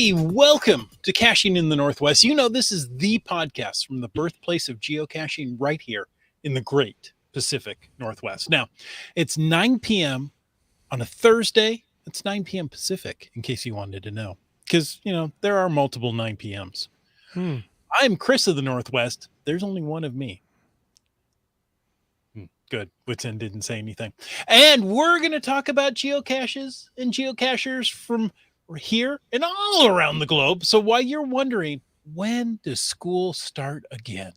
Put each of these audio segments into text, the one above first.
Hey, welcome to Caching in the Northwest. You know, this is the podcast from the birthplace of geocaching right here in the great Pacific Northwest. Now, it's 9 p.m. on a Thursday. It's 9 p.m. Pacific, in case you wanted to know, because, you know, there are multiple 9 p.m.s. I'm Chris of the Northwest. There's only one of me. Good. Witsin didn't say anything. And we're going to talk about geocaches and geocachers from here and all around the globe. So while you're wondering, when does school start again?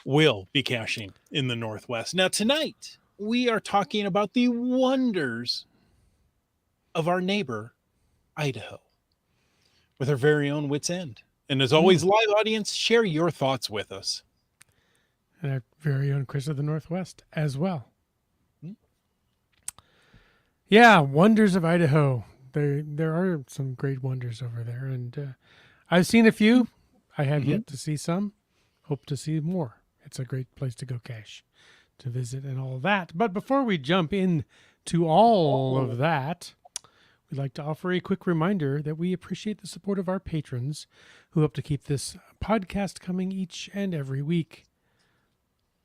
We'll be caching in the Northwest. Now, tonight, we are talking about the wonders of our neighbor, Idaho, with our very own Wits End. And as always, live audience, share your thoughts with us. And our very own Chris of the Northwest as well. Yeah, wonders of Idaho. There are some great wonders over there, and I've seen a few. I have yet to see some. Hope to see more. It's a great place to go cache, to visit, and all of that. But before we jump into all of that, we'd like to offer a quick reminder that we appreciate the support of our patrons who help to keep this podcast coming each and every week.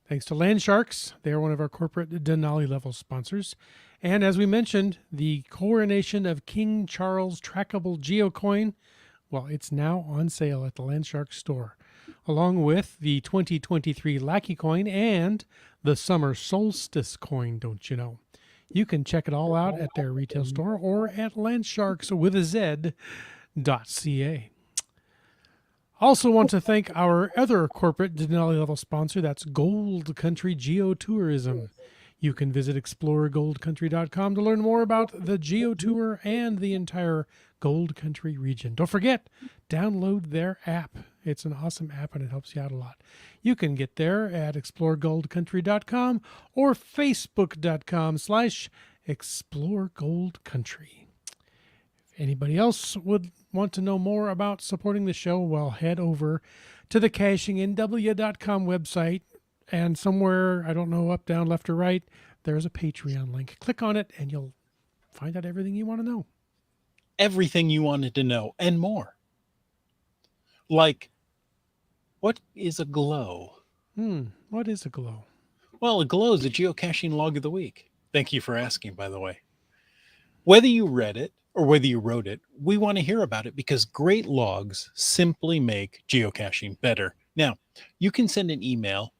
Thanks to Land Sharks. They are one of our corporate Denali level sponsors. And as we mentioned, the coronation of King Charles trackable geocoin, well, it's now on sale at the Land Sharks store, along with the 2023 Lackey coin and the Summer Solstice coin, don't you know? You can check it all out at their retail store or at landsharks.ca. Also want to thank our other corporate Denali level sponsor, that's Gold Country Geotourism. You can visit exploregoldcountry.com to learn more about the Geotour and the entire Gold Country region. Don't forget, download their app. It's an awesome app and it helps you out a lot. You can get there at exploregoldcountry.com or facebook.com/exploregoldcountry. If anybody else would want to know more about supporting the show, well, head over to the cachingnw.com website, and somewhere, I don't know, up, down, left, or right, there's a Patreon link. Click on it and you'll find out everything you want to know. Everything you wanted to know and more. Like, what is a glow? What is a glow? Well, a glow is a geocaching log of the week. Thank you for asking, by the way. Whether you read it or whether you wrote it, we want to hear about it because great logs simply make geocaching better. Now, you can send an email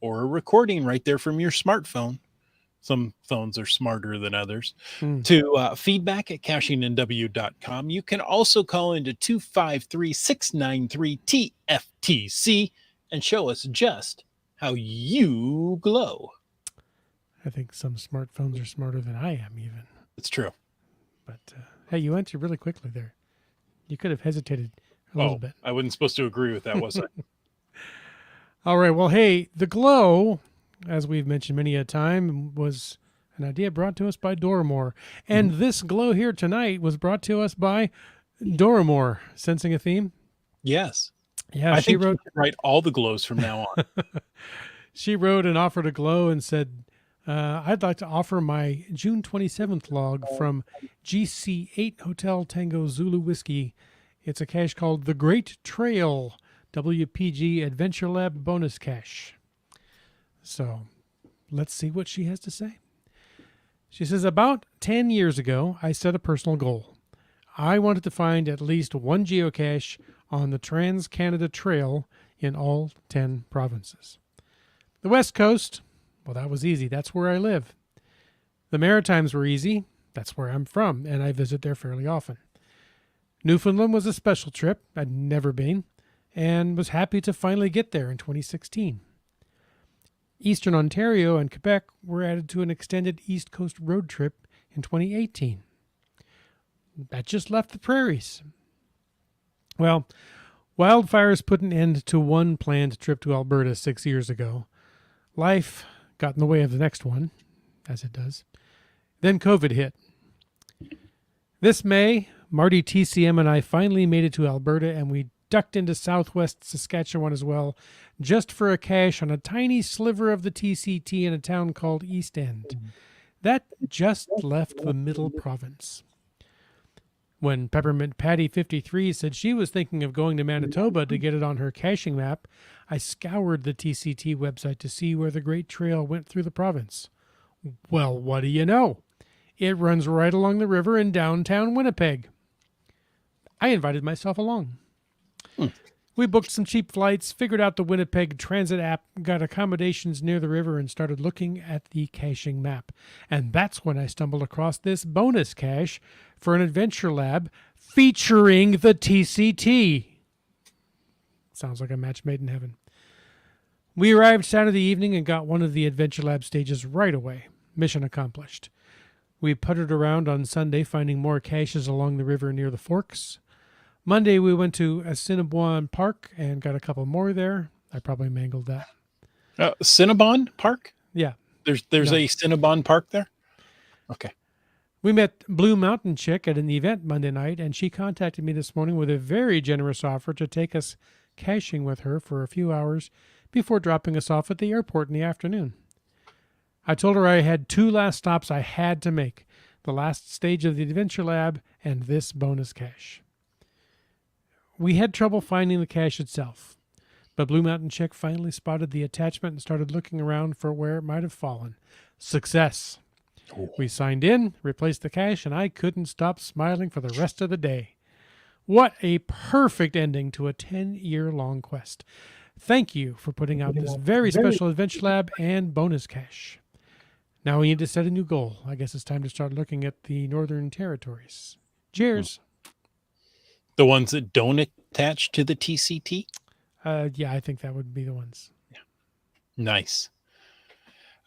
or a recording right there from your smartphone. Some phones are smarter than others. To feedback@cachingnw.com. You can also call into 253-693-TFTC and show us just how you glow. I think some smartphones are smarter than I am even. It's true. But hey, you answered really quickly there. You could have hesitated a little bit. I wasn't supposed to agree with that, was I? All right. Well, hey, the glow, as we've mentioned many a time, was an idea brought to us by Doramore. And this glow here tonight was brought to us by Doramore. Sensing a theme? Yes. Yeah, I think you can write all the glows from now on. She wrote and offered a glow and said, I'd like to offer my June 27th log from GC8 Hotel Tango Zulu Whiskey. It's a cache called The Great Trail WPG Adventure Lab bonus cache. So let's see what she has to say. She says, about 10 years ago, I set a personal goal. I wanted to find at least one geocache on the Trans-Canada Trail in all 10 provinces. The West Coast, well, that was easy. That's where I live. The Maritimes were easy. That's where I'm from, and I visit there fairly often. Newfoundland was a special trip. I'd never been, and was happy to finally get there in 2016. Eastern Ontario and Quebec were added to an extended East Coast road trip in 2018. That just left the prairies. Well, wildfires put an end to one planned trip to Alberta 6 years ago. Life got in the way of the next one, as it does. Then COVID hit. This May, Marty TCM and I finally made it to Alberta, and we ducked into southwest Saskatchewan as well, just for a cache on a tiny sliver of the TCT in a town called East End. That just left the middle province. When Peppermint Patty 53 said she was thinking of going to Manitoba to get it on her caching map, I scoured the TCT website to see where the Great Trail went through the province. Well, what do you know? It runs right along the river in downtown Winnipeg. I invited myself along. We booked some cheap flights, figured out the Winnipeg Transit app, got accommodations near the river, and started looking at the caching map. And that's when I stumbled across this bonus cache for an adventure lab featuring the TCT. Sounds like a match made in heaven. We arrived Saturday evening and got one of the adventure lab stages right away. Mission accomplished. We puttered around on Sunday, finding more caches along the river near the forks. Monday, we went to Assiniboine Park and got a couple more there. I probably mangled that. Cinnabon Park? Yeah. There's No. a Cinnabon Park there? Okay. We met Blue Mountain Chick at an event Monday night, and she contacted me this morning with a very generous offer to take us caching with her for a few hours before dropping us off at the airport in the afternoon. I told her I had 2 last stops I had to make, the last stage of the Adventure Lab and this bonus cache. We had trouble finding the cache itself, but Blue Mountain Chick finally spotted the attachment and started looking around for where it might have fallen. Success! Oh. We signed in, replaced the cache, and I couldn't stop smiling for the rest of the day. What a perfect ending to a 10-year-long quest. Thank you for putting out this very special Adventure Lab and bonus cache. Now we need to set a new goal. I guess it's time to start looking at the Northern Territories. Cheers. The ones that don't attach to the TCT? Yeah, I think that would be the ones. Nice.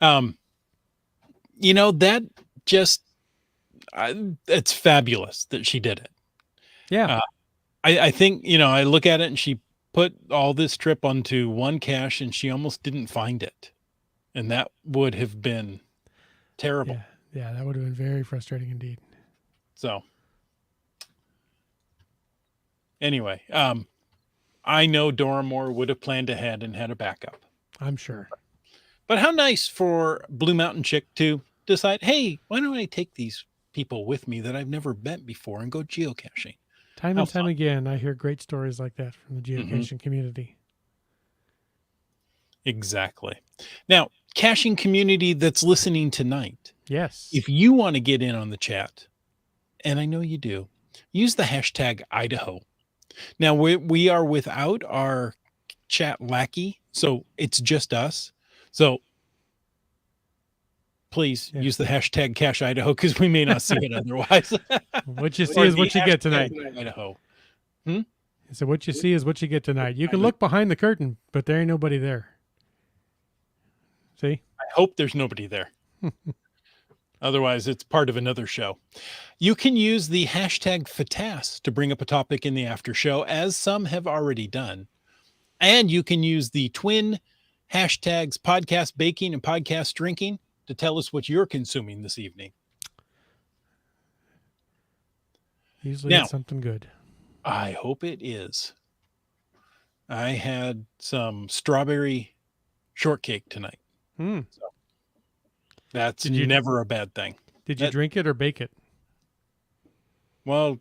That just, it's fabulous that she did it. Yeah. I think, I look at it and she put all this trip onto one cache and she almost didn't find it. And that would have been terrible. Yeah, that would have been very frustrating indeed. So anyway, I know Dora Moore would have planned ahead and had a backup. I'm sure. But how nice for Blue Mountain Chick to decide, hey, why don't I take these people with me that I've never met before and go geocaching? Time How and time fun. again, I hear great stories like that from the geocaching community. Exactly. Now, caching community that's listening tonight, Yes. if you want to get in on the chat, and I know you do, use the hashtag Idaho. Now, we are without our chat lackey, so it's just us. So please use the hashtag Cache Idaho because we may not see it otherwise. What you see is what you get tonight. Idaho. So what you see is what you get tonight. You can look behind the curtain, but there ain't nobody there. See? I hope there's nobody there. Otherwise, it's part of another show. You can use the hashtag FATAS to bring up a topic in the after show, as some have already done. And you can use the twin hashtags podcast baking and podcast drinking to tell us what you're consuming this evening. Usually it's something good. I hope it is. I had some strawberry shortcake tonight. So that's never a bad thing. Did you drink it or bake it? Well,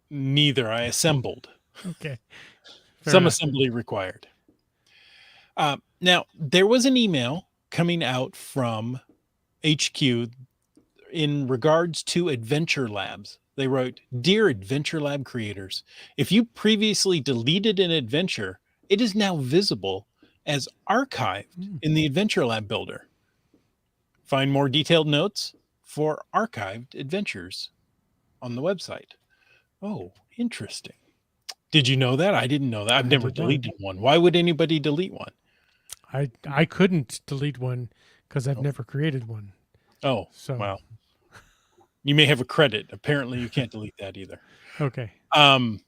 neither. I assembled. Okay. Some assembly required. Now, there was an email coming out from HQ in regards to Adventure Labs. They wrote, "Dear Adventure Lab creators, if you previously deleted an adventure, it is now visible as archived in the Adventure Lab builder. Find more detailed notes for archived adventures on the website." Oh, interesting. Did you know that? I didn't know that. I've never deleted one. Why would anybody delete one? I couldn't delete one because I've never created one. Oh, so wow. You may have a credit. Apparently you can't delete that either. Okay. And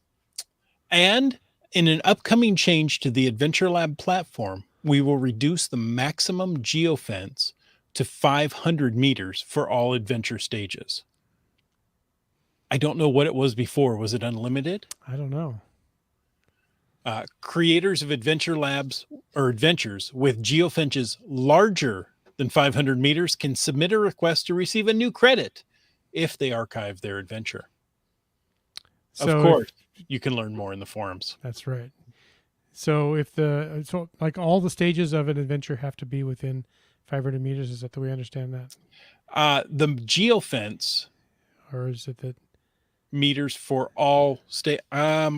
in an upcoming change to the Adventure Lab platform, we will reduce the maximum geofence to 500 meters for all adventure stages. I don't know what it was before. Was it unlimited? I don't know. Creators of Adventure Labs or adventures with geofences larger than 500 meters can submit a request to receive a new credit if they archive their adventure. Of So course, if you can learn more in the forums. that's right. So if like all the stages of an adventure have to be within 500 meters, is that the way I understand that, The geofence or is it that? meters for all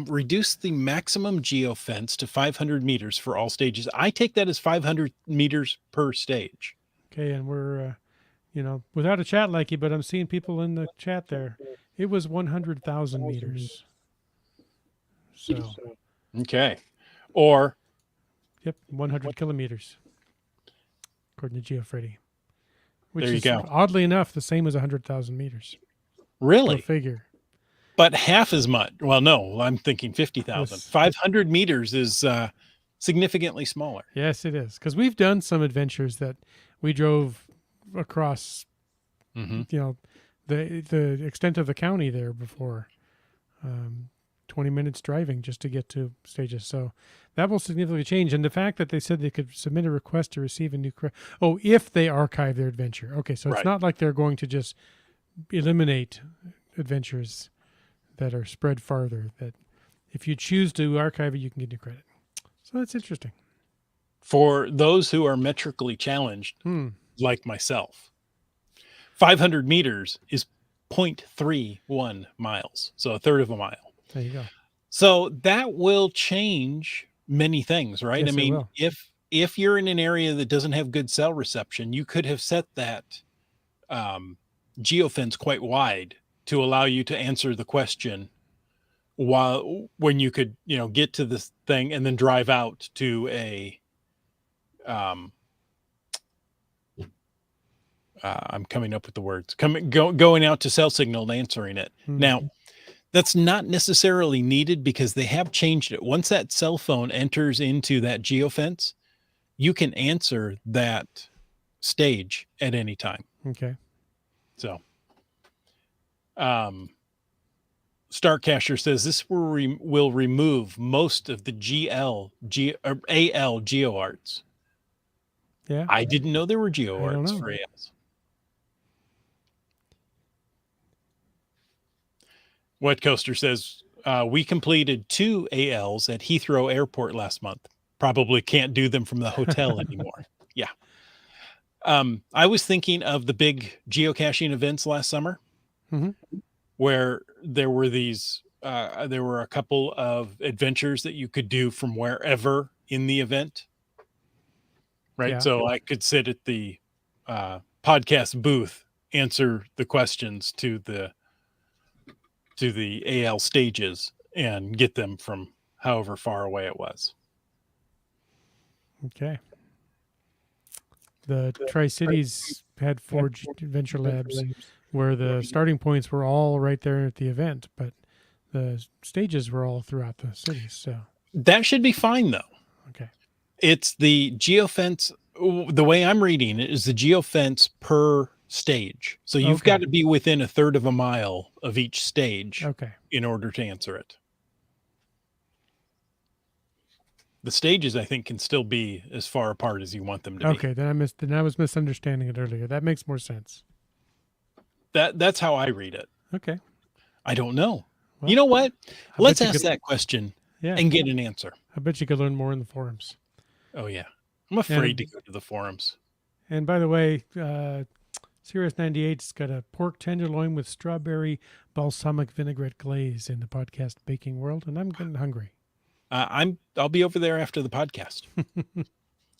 reduce the maximum geofence to 500 meters for all stages. I take that as 500 meters per stage. Okay, and we're without a chat like you, but I'm seeing people in the chat there. It was 100,000 meters. So, Okay. Or yep, 100 kilometers, according to GeoFreddy, which there you is go. oddly enough the same as 100,000 meters. Go Really? figure. But half as much. Well, no, I'm thinking 50,000. Yes. 500 meters is significantly smaller. Yes, it is. Because we've done some adventures that we drove across, Mm-hmm. the extent of the county there before. 20 minutes driving just to get to stages. So that will significantly change. And the fact that they said they could submit a request to receive a new if they archive their adventure. Okay, so it's Right. not like they're going to just eliminate adventures that are spread farther. That if you choose to archive it, you can get new credit. So that's interesting. For those who are metrically challenged, Hmm. like myself, 500 meters is 0.31 miles, so a third of a mile. There you go. So that will change many things, right? Yes, I mean, it will. if you're in an area that doesn't have good cell reception, you could have set that geofence quite wide to allow you to answer the question when you could, get to this thing and then drive out to a I'm coming up with the words. Going out to cell signal and answering it. Hmm. Now, that's not necessarily needed because they have changed it. Once that cell phone enters into that geofence, you can answer that stage at any time. Okay. So, Starcacher says this will remove most of the AL GeoArts. Yeah. I didn't know there were don't GeoArts know. for ALs. Wet Coaster says we completed 2 ALs at Heathrow Airport last month. Probably can't do them from the hotel anymore. Yeah. I was thinking of the big geocaching events last summer, where there were there were a couple of adventures that you could do from wherever in the event. Right. Yeah. So I could sit at the podcast booth, answer the questions to the AL stages and get them from however far away it was. Okay. The Tri-Cities had 4 adventure labs where the starting points were all right there at the event, but the stages were all throughout the cities. So that should be fine, though. Okay. It's the geofence. The way I'm reading it is the geofence per stage. So you've got to be within a third of a mile of each stage in order to answer it. The stages, I think, can still be as far apart as you want them to be. Okay, then I was misunderstanding it earlier. That makes more sense. That's how I read it. Okay. I don't know. Well, you know what? Let's ask that question and get an answer. I bet you could learn more in the forums. Oh, yeah. I'm afraid to go to the forums. And by the way, Sirius 98's got a pork tenderloin with strawberry balsamic vinaigrette glaze in the podcast baking world, and I'm getting hungry. I'll be over there after the podcast.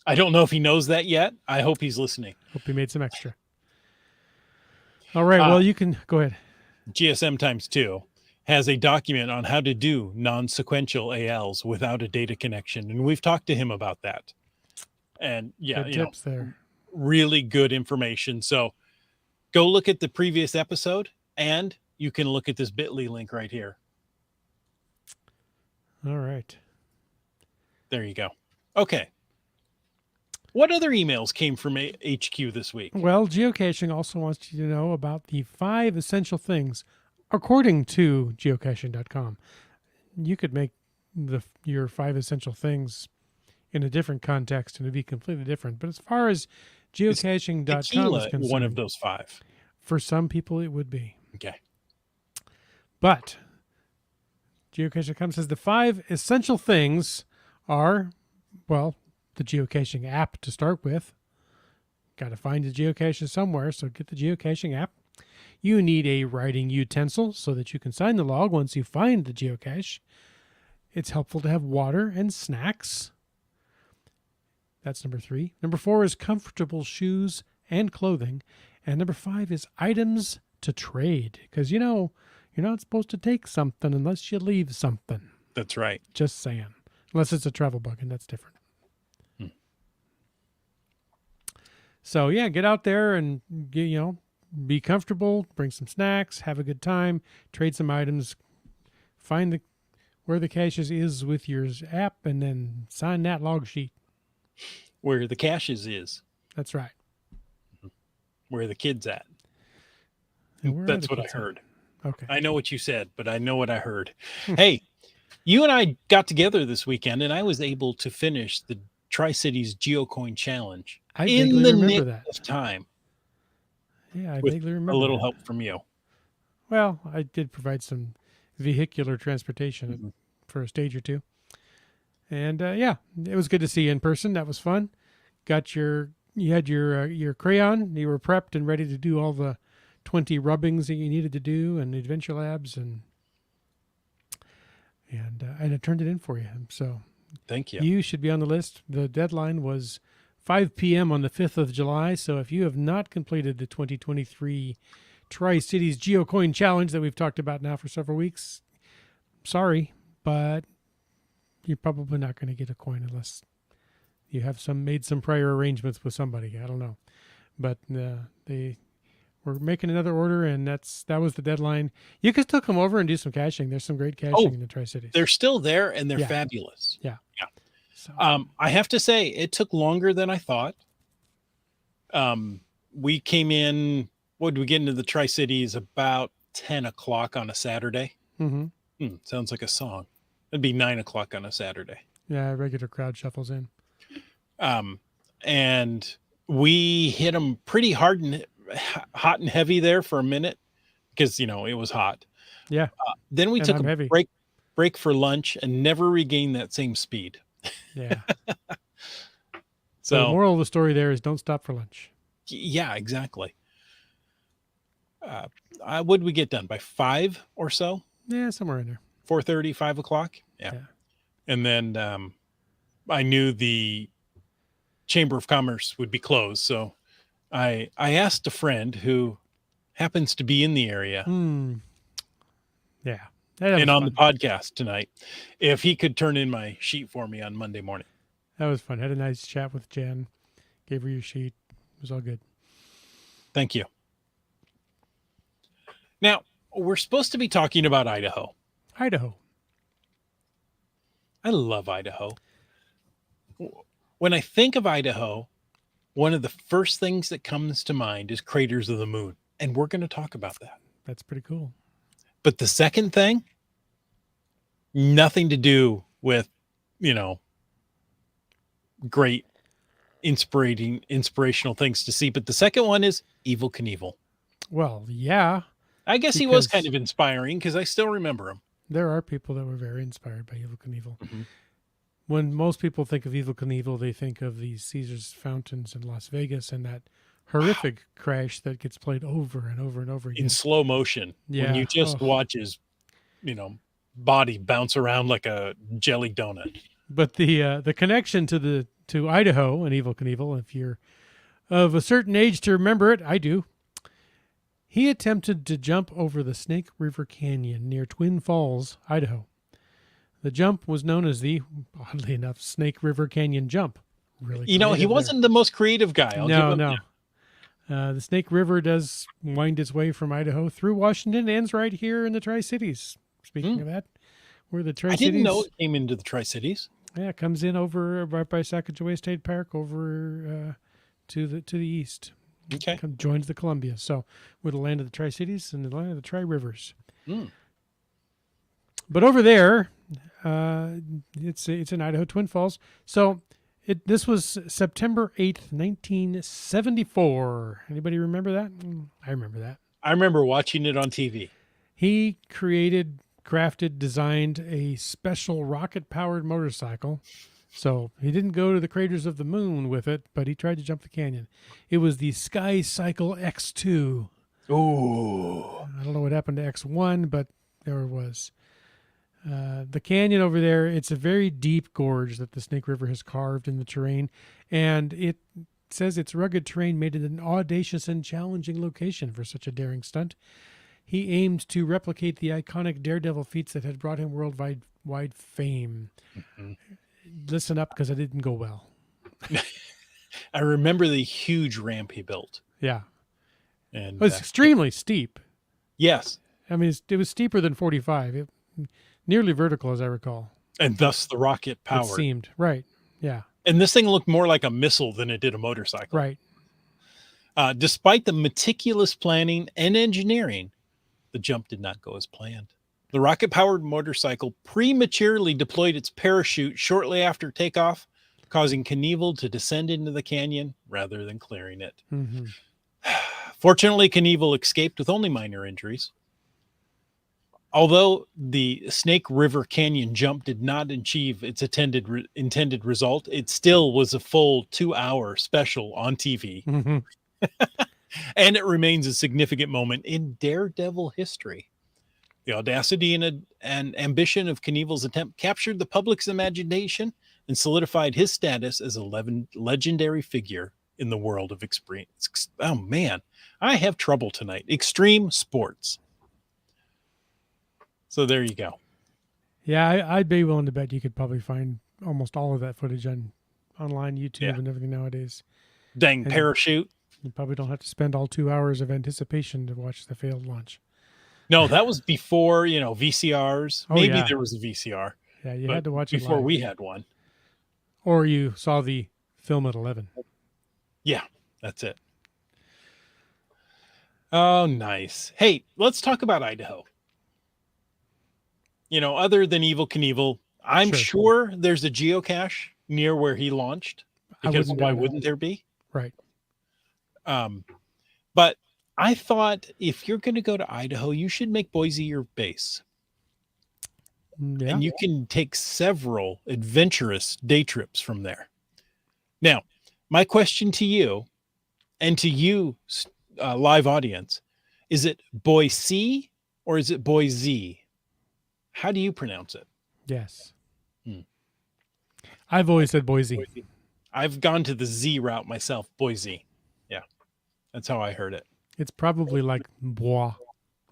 I don't know if he knows that yet. I hope he's listening. Hope he made some extra. All right. Well, you can go ahead. GSM times 2 has a document on how to do non-sequential ALs without a data connection, and we've talked to him about that. And yeah, good tips there. Really good information. So go look at the previous episode, and you can look at this bit.ly link right here. All right. There you go. Okay. What other emails came from HQ this week? Well, geocaching also wants you to know about the 5 essential things, according to geocaching.com. You could make your 5 essential things in a different context and it'd be completely different. But as far as geocaching.com is concerned, one of those 5. For some people, it would be. Okay. But geocaching.com says the 5 essential things are, well, the geocaching app to start with. Got to find the geocaches somewhere, so get the geocaching app. You need a writing utensil so that you can sign the log once you find the geocache. It's helpful to have water and snacks. That's number 3. Number 4 is comfortable shoes and clothing. And number 5 is items to trade. Because, you're not supposed to take something unless you leave something. That's right. Just saying. Unless it's a travel bug, and that's different. So, yeah, get out there and, be comfortable, bring some snacks, have a good time, trade some items, find where the caches is with your app, and then sign that log sheet. Where the caches is. That's right. Where the kids at. That's what I heard. Okay. I know what you said, but I know what I heard. Hey, you and I got together this weekend, and I was able to finish the Tri-Cities GeoCoin Challenge in the nick of time. Yeah, I vaguely remember a little that. help from you. Well, I did provide some vehicular transportation for a stage or two. And yeah, it was good to see you in person. That was fun. You had your crayon. You were prepped and ready to do all the 20 rubbings that you needed to do and Adventure Labs, and I turned it in for you. So thank you. You should be on the list. The deadline was 5 p.m. on the 5th of July. So if you have not completed the 2023 Tri-Cities GeoCoin Challenge that we've talked about now for several weeks, sorry, but you're probably not going to get a coin unless you have made some prior arrangements with somebody. I don't know, but we're making another order, and that was the deadline. You can still come over and do some caching. There's some great caching in the Tri-Cities. They're still there, and they're fabulous. Yeah. So. I have to say, it took longer than I thought. We came in. What did we get into the Tri-Cities about 10 o'clock on a Saturday? Mm-hmm. Sounds like a song. It'd be 9 o'clock on a Saturday. Yeah, regular crowd shuffles in. And we hit them pretty hard and hot and heavy there for a minute because it was hot. Yeah. Then we took a break for lunch and never regained that same speed. Yeah. So the moral of the story there is don't stop for lunch. Yeah, exactly. What did we get done by 5 or so? Yeah, somewhere in there. 4:30, 5 o'clock. Yeah. And then I knew the Chamber of Commerce would be closed, so I asked a friend who happens to be in the area. Yeah. And on the podcast tonight, if he could turn in my sheet for me on Monday morning. That was fun. Had a nice chat with Jen. Gave her your sheet. It was all good. Thank you. Now, we're supposed to be talking about Idaho. Idaho. I love Idaho. When I think of Idaho, one of the first things that comes to mind is Craters of the Moon. And we're going to talk about that. That's pretty cool. But the second thing, nothing to do with, great inspirational things to see. But the second one is Evel Knievel. Well, yeah. I guess he was kind of inspiring because I still remember him. There are people that were very inspired by Evel Knievel. Mm-hmm. When most people think of Evel Knievel, they think of the Caesar's fountains in Las Vegas and that horrific crash that gets played over and over and over again. In slow motion. Yeah. When you just watch his, body bounce around like a jelly donut. But the connection to Idaho and Evel Knievel, if you're of a certain age to remember it, I do. He attempted to jump over the Snake River Canyon near Twin Falls, Idaho. The jump was known as the, oddly enough, Snake River Canyon jump. Really, he wasn't the most creative guy. No. The Snake River does wind its way from Idaho through Washington, ends right here in the Tri-Cities. Speaking of that, where the Tri-Cities... I didn't know it came into the Tri-Cities. Yeah, it comes in over right by Sacagawea State Park over to the east. Okay. Joins the Columbia. So we're the land of the Tri-Cities and the land of the Tri-Rivers. But over there, it's in Idaho, Twin Falls. So this was September 8th, 1974. Anybody remember that? I remember that. I remember watching it on TV. He created designed a special rocket-powered motorcycle. So he didn't go to the craters of the moon with it, but he tried to jump the canyon. It was the Sky Cycle X2. Ooh. I don't know what happened to X1, but there it was. The canyon over there, it's a very deep gorge that the Snake River has carved in the terrain, and it says its rugged terrain made it an audacious and challenging location for such a daring stunt. He aimed to replicate the iconic daredevil feats that had brought him worldwide fame. Mm-hmm. Listen up, because it didn't go well. I remember the huge ramp he built. Yeah. And It was extremely steep. yes. I mean, it was steeper than 45. Nearly vertical, as I recall. And thus the rocket It powered. seemed. Right. Yeah. And this thing looked more like a missile than it did a motorcycle. Right. Despite the meticulous planning and engineering, the jump did not go as planned. The rocket-powered motorcycle prematurely deployed its parachute shortly after takeoff, causing Knievel to descend into the canyon rather than clearing it. Mm-hmm. Fortunately, Knievel escaped with only minor injuries. Although the Snake River Canyon jump did not achieve its intended result, it still was a full 2-hour special on TV. Mm-hmm. And it remains a significant moment in daredevil history. The audacity and ambition of Knievel's attempt captured the public's imagination and solidified his status as a legendary figure in the world of experience. Oh man, I have trouble tonight. Extreme sports. So there you go. Yeah, I'd be willing to bet you could probably find almost all of that footage online, YouTube, Yeah. and everything nowadays. Dang And parachute. You probably don't have to spend all 2 hours of anticipation to watch the failed launch. No, that was before, VCRs. Oh, Maybe yeah. there was a VCR. Yeah, you but had to watch it before live. we had one. Or you saw the film at 11. Yeah, that's it. Oh, nice. Hey, let's talk about Idaho. Other than Evel Knievel, I'm sure there's a geocache near where he launched. Because why wouldn't there be? Right. But I thought if you're going to go to Idaho, you should make Boise your base. Yeah. And you can take several adventurous day trips from there. Now, my question to you and to you, live audience, is it Boise or is it Boise? How do you pronounce it? Yes. I've always said Boise. I've gone to the Z route myself, Boise. Yeah, that's how I heard it. It's probably like bois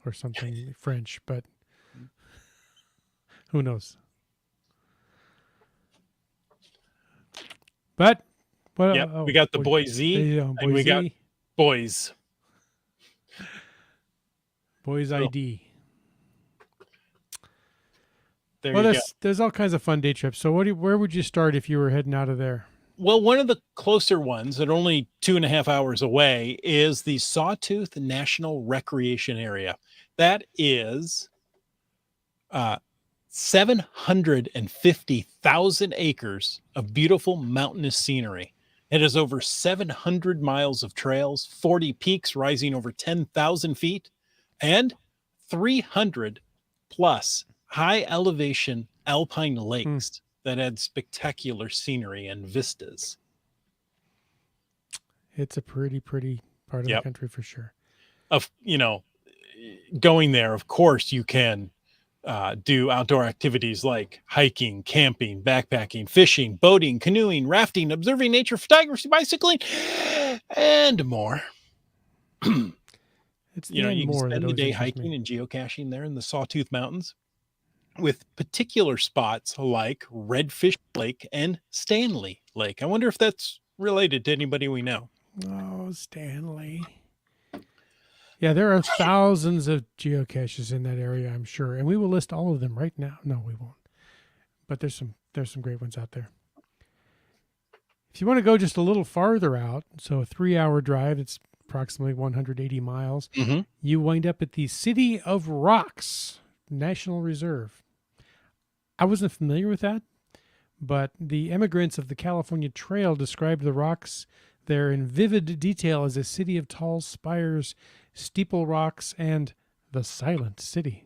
or something French, but who knows? But we got the Boise, and we got boys. Boys ID. There's all kinds of fun day trips. So where would you start if you were heading out of there? Well, one of the closer ones that only 2.5 hours away is the Sawtooth National Recreation Area. That is 750,000 acres of beautiful mountainous scenery. It has over 700 miles of trails, 40 peaks rising over 10,000 feet, and 300 plus high elevation alpine lakes that add spectacular scenery and vistas. It's a pretty part of the country for sure. Going there, of course, you can do outdoor activities like hiking, camping, backpacking, fishing, boating, canoeing, rafting, observing nature, photography, bicycling, and more. You can spend the day hiking and geocaching there in the Sawtooth Mountains with particular spots like Redfish Lake and Stanley Lake. I wonder if that's related to anybody we know. Oh, Stanley. Yeah, there are thousands of geocaches in that area, I'm sure, and we will list all of them right now. No, we won't. But there's some great ones out there. If you want to go just a little farther out, so a 3-hour drive, it's approximately 180 miles, you wind up at the City of Rocks National Reserve. I wasn't familiar with that, but the emigrants of the California Trail described the rocks there in vivid detail as a city of tall spires, steeple rocks, and the silent city.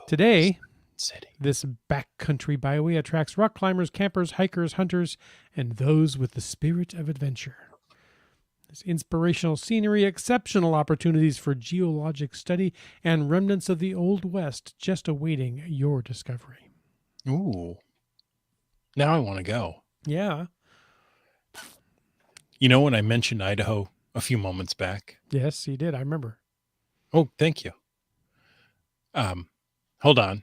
Today, City. this backcountry byway attracts rock climbers, campers, hikers, hunters, and those with the spirit of adventure. There's inspirational scenery, exceptional opportunities for geologic study, and remnants of the Old West just awaiting your discovery. Ooh. Now I want to go. Yeah. You know, when I mentioned Idaho a few moments back. Yes, you did. I remember. Oh, thank you. Hold on.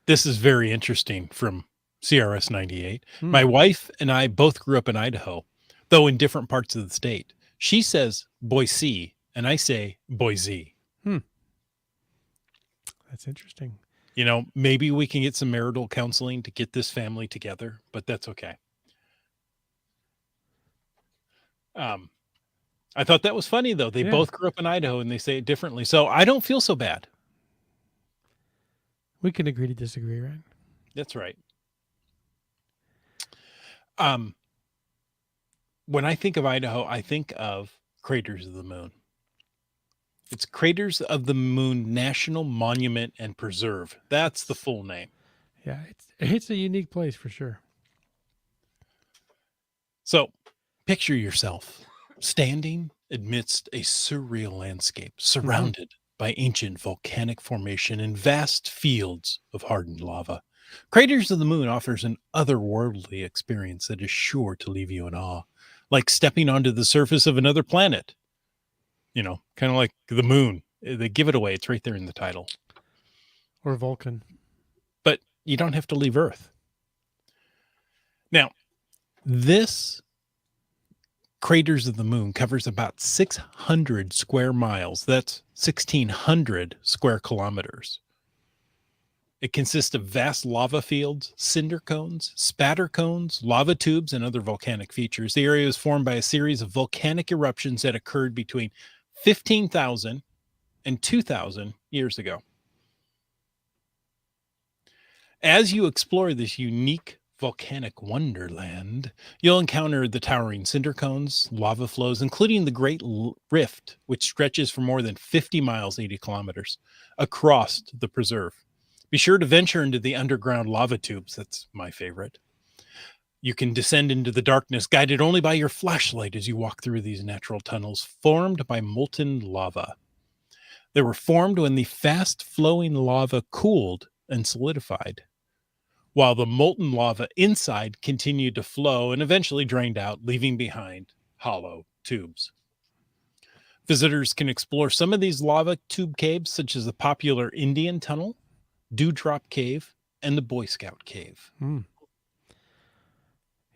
This is very interesting from CRS 98. Hmm. My wife and I both grew up in Idaho, though in different parts of the state. She says Boise, and I say Boise. That's interesting. You know, maybe we can get some marital counseling to get this family together, but that's okay. I thought that was funny, though. They Yeah. both grew up in Idaho and they say it differently. So I don't feel so bad. We can agree to disagree, right? That's right. When I think of Idaho, I think of Craters of the Moon. It's Craters of the Moon National Monument and Preserve. That's the full name. Yeah, it's a unique place for sure. So picture yourself standing amidst a surreal landscape surrounded by ancient volcanic formation and vast fields of hardened lava. Craters of the Moon offers an otherworldly experience that is sure to leave you in awe, like stepping onto the surface of another planet. You know, kind of like the moon. They give it away. It's right there in the title. Or Vulcan. But you don't have to leave Earth. Now, this Craters of the Moon covers about 600 square miles. That's 1,600 square kilometers. It consists of vast lava fields, cinder cones, spatter cones, lava tubes, and other volcanic features. The area is formed by a series of volcanic eruptions that occurred between 15,000 and 2,000 years ago. As you explore this unique volcanic wonderland, you'll encounter the towering cinder cones, lava flows, including the Great Rift, which stretches for more than 50 miles, 80 kilometers, across the preserve. Be sure to venture into the underground lava tubes. That's my favorite. You can descend into the darkness, guided only by your flashlight as you walk through these natural tunnels formed by molten lava. They were formed when the fast-flowing lava cooled and solidified, while the molten lava inside continued to flow and eventually drained out, leaving behind hollow tubes. Visitors can explore some of these lava tube caves, such as the popular Indian Tunnel, Dewdrop Cave, and the Boy Scout Cave.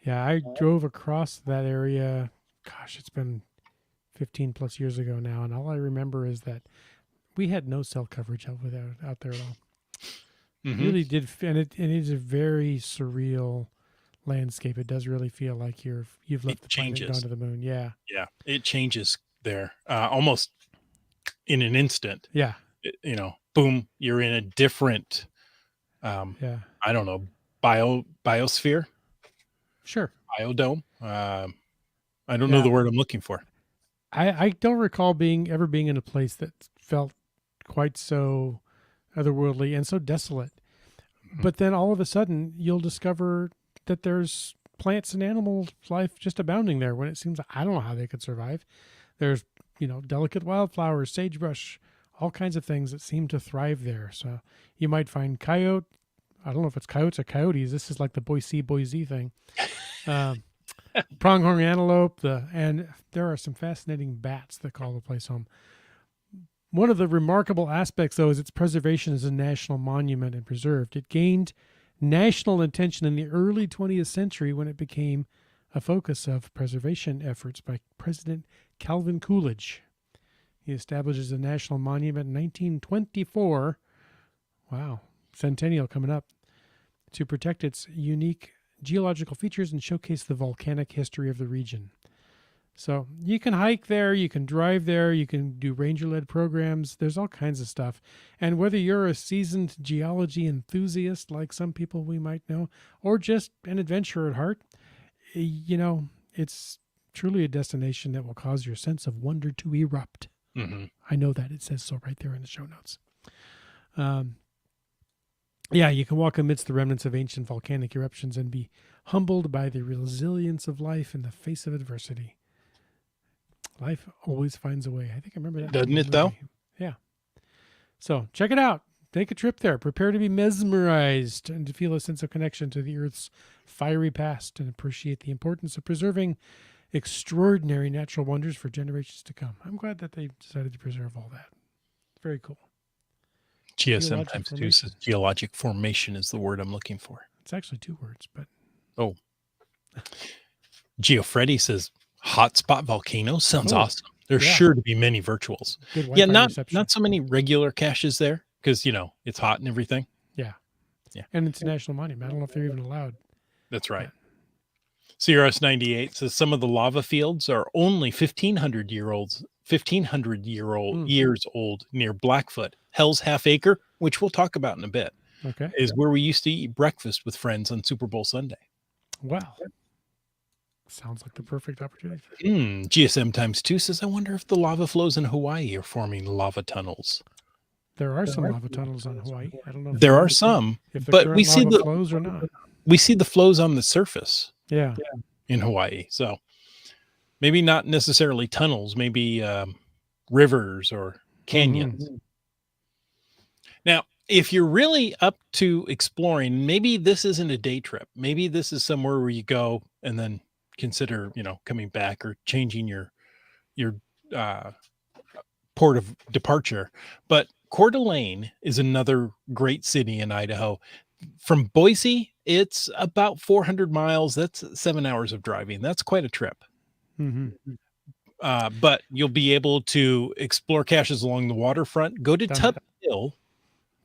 Yeah, I drove across that area. Gosh, it's been 15 plus years ago now, and all I remember is that we had no cell coverage out there at all. Mm-hmm. Really did, and it is a very surreal landscape. It does really feel like you've left the planet and gone to the moon. Yeah, yeah, it changes there almost in an instant. Yeah, you know, boom, you're in a different, yeah, I don't know, biosphere, sure. biodome. I don't know the word I'm looking for. I don't recall ever being in a place that felt quite so otherworldly and so desolate. But then all of a sudden you'll discover that there's plants and animal life just abounding there when it seems like I don't know how they could survive. There's, delicate wildflowers, sagebrush, all kinds of things that seem to thrive there. So you might find coyote. I don't know if it's coyotes or coyotes. This is like the Boise thing. Pronghorn antelope, and there are some fascinating bats that call the place home. One of the remarkable aspects, though, is its preservation as a national monument and preserved. It gained national attention in the early 20th century when it became a focus of preservation efforts by President Calvin Coolidge. He establishes a national monument in 1924. Wow, centennial coming up, to protect its unique geological features and showcase the volcanic history of the region. So you can hike there, you can drive there, you can do ranger-led programs. There's all kinds of stuff. And whether you're a seasoned geology enthusiast, like some people we might know, or just an adventurer at heart, it's truly a destination that will cause your sense of wonder to erupt. Mm-hmm. I know that. It says so right there in the show notes. Yeah, you can walk amidst the remnants of ancient volcanic eruptions and be humbled by the resilience of life in the face of adversity. Life always finds a way. I think I remember that from Doesn't a it though? movie. Yeah. So check it out. Take a trip there. Prepare to be mesmerized and to feel a sense of connection to the Earth's fiery past and appreciate the importance of preserving extraordinary natural wonders for generations to come. I'm glad that they decided to preserve all that. Very cool. GSM Geologic times two formation. says geologic formation is the word I'm looking for. It's actually 2 words, but Oh, GeoFreddy says hotspot volcanoes sounds oh, awesome. There's yeah. sure to be many virtuals. Good Yeah, Wi-Fi not reception. not so many regular caches there because it's hot and everything. Yeah. Yeah. And it's a national monument. I don't know if they're even allowed. That's right. But CRS98 says some of the lava fields are only 1500 Hmm. years old near Blackfoot. Hell's Half Acre, which we'll talk about in a bit, Okay. is where we used to eat breakfast with friends on Super Bowl Sunday. Wow. Sounds like the perfect opportunity. GSM times two says, I wonder if the lava flows in Hawaii are forming lava tunnels. There are some lava tunnels on Hawaii. I don't know There are some, if the but we current see lava flows or not. the flows on the surface Yeah. in Hawaii. So maybe not necessarily tunnels, maybe rivers or canyons. Now, if you're really up to exploring, maybe this isn't a day trip. Maybe this is somewhere where you go and then consider, coming back or changing your uh, port of departure. But Coeur d'Alene is another great city in Idaho. From Boise, it's about 400 miles. That's 7 hours of driving. That's quite a trip. But you'll be able to explore caches along the waterfront. Go to Tubbs Hill.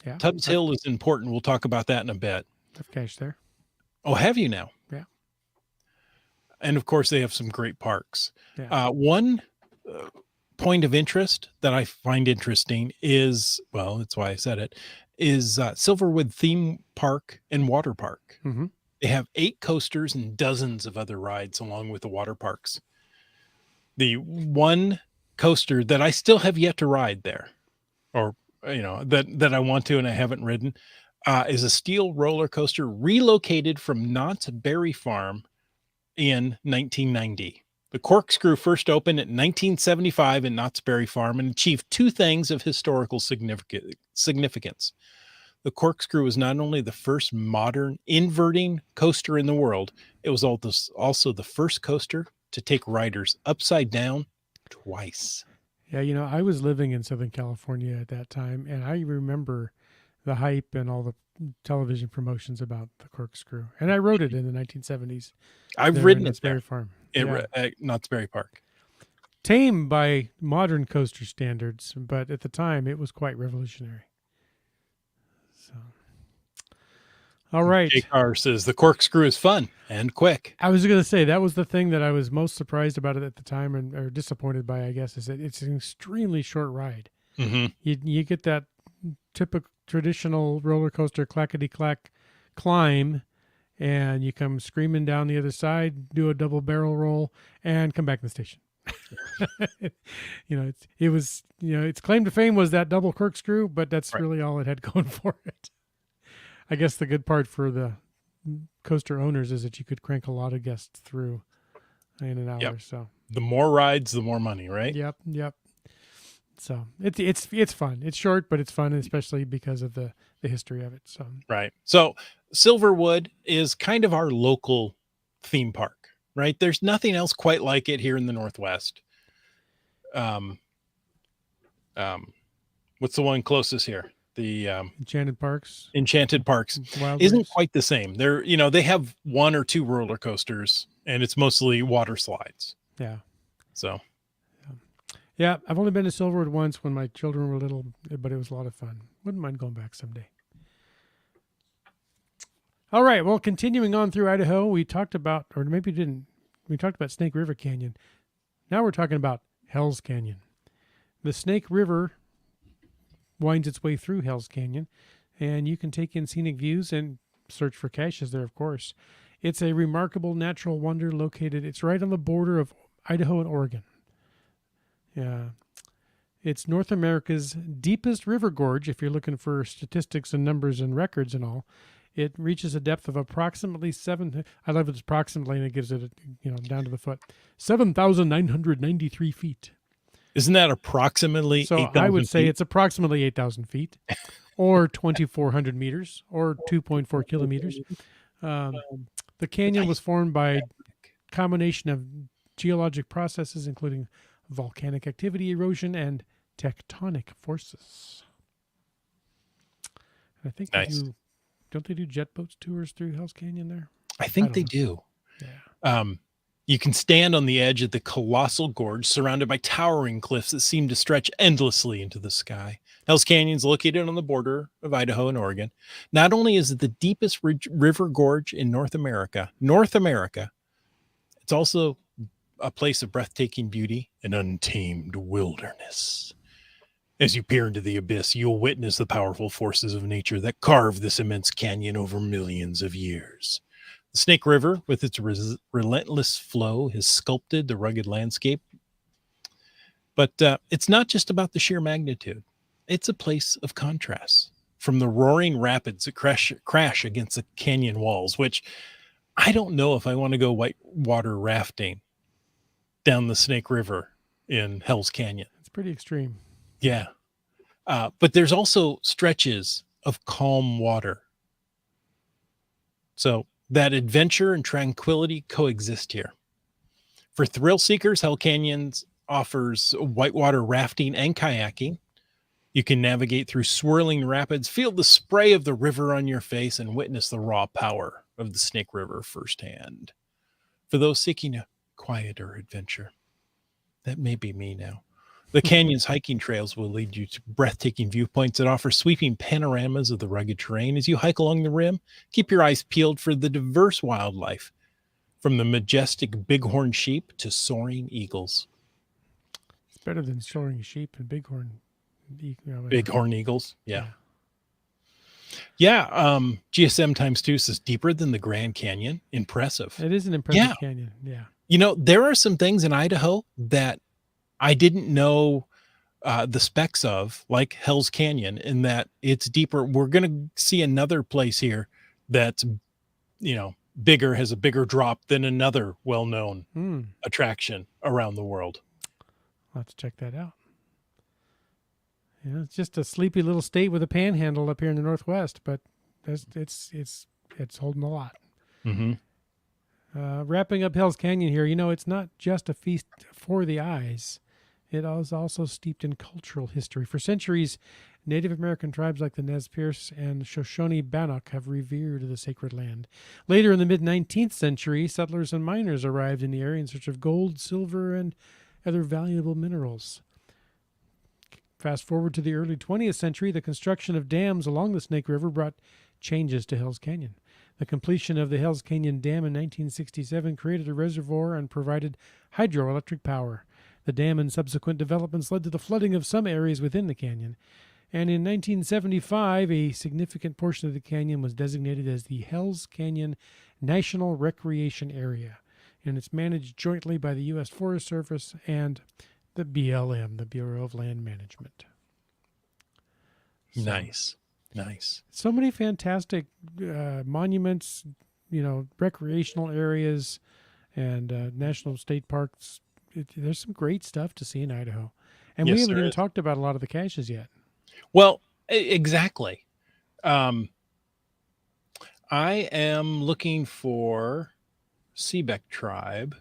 Yeah. Tubbs Hill is important. We'll talk about that in a bit. I've cached there. Oh, have you now? Yeah. And of course, they have some great parks. Yeah. One point of interest that I find interesting is, well, that's why I said it, is Silverwood Theme Park and Water Park. They have 8 coasters and dozens of other rides along with the water parks. The one coaster that I still have yet to ride there, or that I want to and I haven't ridden, is a steel roller coaster relocated from Knott's Berry Farm in 1990. The corkscrew first opened in 1975 at Knott's Berry Farm and achieved 2 things of historical significance. The corkscrew was not only the first modern inverting coaster in the world, it was also the first coaster to take riders upside down twice. Yeah, I was living in Southern California at that time, and I remember the hype and all the television promotions about the corkscrew. And I rode it in the 1970s. I've ridden it Berry Farm. at Knott's Berry Park. Tame by modern coaster standards, but at the time it was quite revolutionary. So, all right. J-Car says the corkscrew is fun and quick. I was going to say that was the thing that I was most surprised about it at the time, or disappointed by, I guess, is that it's an extremely short ride. You get that typical traditional roller coaster clackety clack climb, and you come screaming down the other side, do a double barrel roll, and come back to the station. Its claim to fame was that double corkscrew, but that's really all it had going for it. I guess the good part for the coaster owners is that you could crank a lot of guests through in an hour. So the more rides, the more money, right? Yep. So it's fun. It's short, but it's fun, especially because of the history of it. So right. So Silverwood is kind of our local theme park, right? There's nothing else quite like it here in the Northwest. What's the one closest here? The Enchanted Parks isn't quite the same. They have 1 or 2 roller coasters, and it's mostly water slides. Yeah. So. Yeah, I've only been to Silverwood once when my children were little, but it was a lot of fun. Wouldn't mind going back someday. All right, well, continuing on through Idaho, we talked about, or maybe didn't, we talked about Snake River Canyon. Now we're talking about Hell's Canyon. The Snake River winds its way through Hell's Canyon, and you can take in scenic views and search for caches there, of course. It's a remarkable natural wonder located, it's right on the border of Idaho and Oregon. Yeah. It's North America's deepest river gorge. If you're looking for statistics and numbers and records and all, it reaches a depth of approximately seven. I love it's approximately, and it gives it, down to the foot, 7,993 feet. Isn't that approximately So I would 8,000 say feet? it's approximately 8,000 feet, or 2,400 meters, or 2.4 kilometers. Um, the canyon was formed by combination of geologic processes, including volcanic activity, erosion, and tectonic forces. And I think they Nice. do. Don't they do jet boats tours through Hell's Canyon there? I think they know. do. Yeah. You can stand on the edge of the colossal gorge surrounded by towering cliffs that seem to stretch endlessly into the sky. Hell's Canyon is located on the border of Idaho and Oregon. Not only is it the deepest river gorge in North America, it's also a place of breathtaking beauty and untamed wilderness. As you peer into the abyss, you'll witness the powerful forces of nature that carved this immense canyon over millions of years. The Snake River, with its relentless flow, has sculpted the rugged landscape. But it's not just about the sheer magnitude, it's a place of contrasts. From the roaring rapids that crash against the canyon walls, which I don't know if I want to go whitewater rafting down the Snake River in Hell's Canyon. It's pretty extreme. Yeah. But there's also stretches of calm water. So that adventure and tranquility coexist here. For thrill seekers, Hell Canyons offers whitewater rafting and kayaking. You can navigate through swirling rapids, feel the spray of the river on your face, and witness the raw power of the Snake River firsthand. For those seeking a quieter adventure, that may be me now. The canyon's hiking trails will lead you to breathtaking viewpoints that offer sweeping panoramas of the rugged terrain. As you hike along the rim, keep your eyes peeled for the diverse wildlife, from the majestic bighorn sheep to soaring eagles. It's better than soaring sheep and bighorn. Bighorn eagles, yeah. GSM times 2 is deeper than the Grand Canyon. Impressive. It is an impressive canyon. Yeah. There are some things in Idaho that I didn't know the specs of, like Hell's Canyon, in that it's deeper. We're going to see another place here that's, bigger, has a bigger drop than another well-known attraction around the world. I'll have to check that out. It's just a sleepy little state with a panhandle up here in the Northwest, but it's holding a lot. Mm-hmm. Wrapping up Hell's Canyon here, it's not just a feast for the eyes. It is also steeped in cultural history. For centuries, Native American tribes like the Nez Perce and Shoshone Bannock have revered the sacred land. Later in the mid-19th century, settlers and miners arrived in the area in search of gold, silver, and other valuable minerals. Fast forward to the early 20th century, the construction of dams along the Snake River brought changes to Hell's Canyon. The completion of the Hell's Canyon Dam in 1967 created a reservoir and provided hydroelectric power. The dam and subsequent developments led to the flooding of some areas within the canyon. And in 1975, a significant portion of the canyon was designated as the Hell's Canyon National Recreation Area, and it's managed jointly by the U.S. Forest Service and the BLM, the Bureau of Land Management. Nice. So many fantastic monuments, recreational areas, and national state parks. There's some great stuff to see in Idaho. And we haven't even talked about a lot of the caches yet. Well, exactly. I am looking for Seebeck Tribe.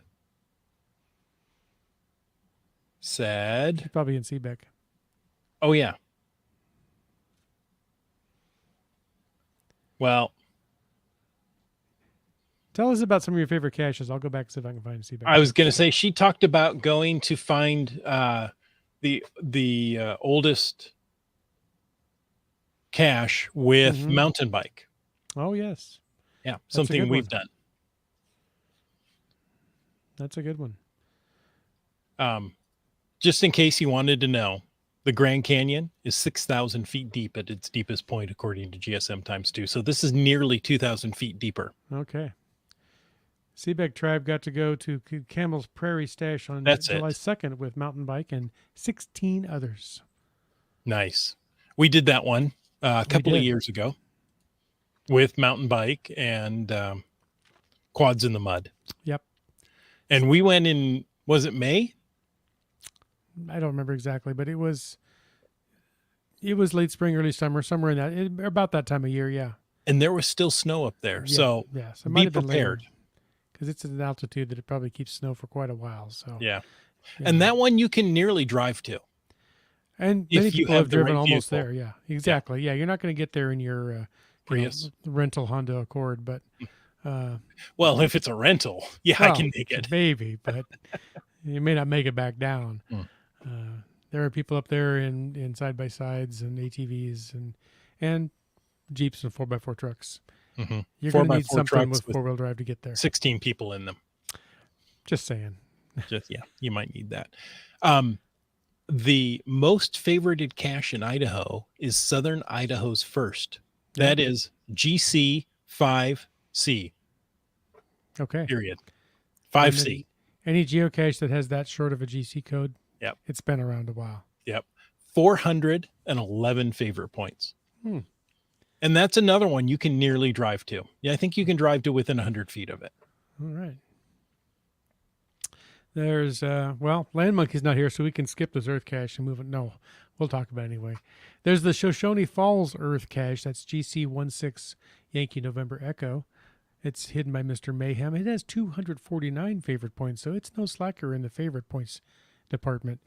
Said. Probably in Seebeck. Oh, yeah. Well. Tell us about some of your favorite caches. I'll go back and see if I can find Seebeck. I was going to say, she talked about going to find the oldest cache with mountain bike. Oh, yes. Yeah, something we've done. That's a good one. Just in case you wanted to know, the Grand Canyon is 6,000 feet deep at its deepest point, according to GSM times 2. So this is nearly 2,000 feet deeper. Okay. Seebeck Tribe got to go to Camel's Prairie Stash on That's July it. 2nd with mountain bike and 16 others. Nice. We did that one a We couple of did. years ago with mountain bike and quads in the mud. Yep. And we went in, was it May? I don't remember exactly, but it was late spring, early summer, somewhere in about that time of year. Yeah. And there was still snow up there. Yeah. So Yeah. So it might be have been later prepared. because it's at an altitude that it probably keeps snow for quite a while. So, Yeah. yeah. And that one you can nearly drive to. And if many you people have have the driven right almost vehicle. there. Yeah. Exactly. Yeah. You're not going to get there in your Prius. rental Honda Accord, but Well, if it's a rental, yeah, I well, can make it. maybe, but you may not make it back down. Mm. There are people up there in side by sides and ATVs and Jeeps and 4x4 trucks. Mm-hmm. You're going to 4x4 need something trucks with 4-wheel drive to get there. 16 people in them. Just saying. Just yeah, you might need that. The most favorited cache in Idaho is Southern Idaho's first. That is GC5C. Okay. Period. 5C. Any geocache that has that short of a GC code, Yep. it's been around a while. Yep. 411 favorite points. Hmm. And that's another one you can nearly drive to. Yeah, I think you can drive to within 100 feet of it. All right. There's Land Monkey's not here, so we can skip this Earth cache and move it. No, we'll talk about it anyway. There's the Shoshone Falls Earth cache. That's GC16 Yankee November Echo. It's hidden by Mr. Mayhem. It has 249 favorite points, so it's no slacker in the favorite points department.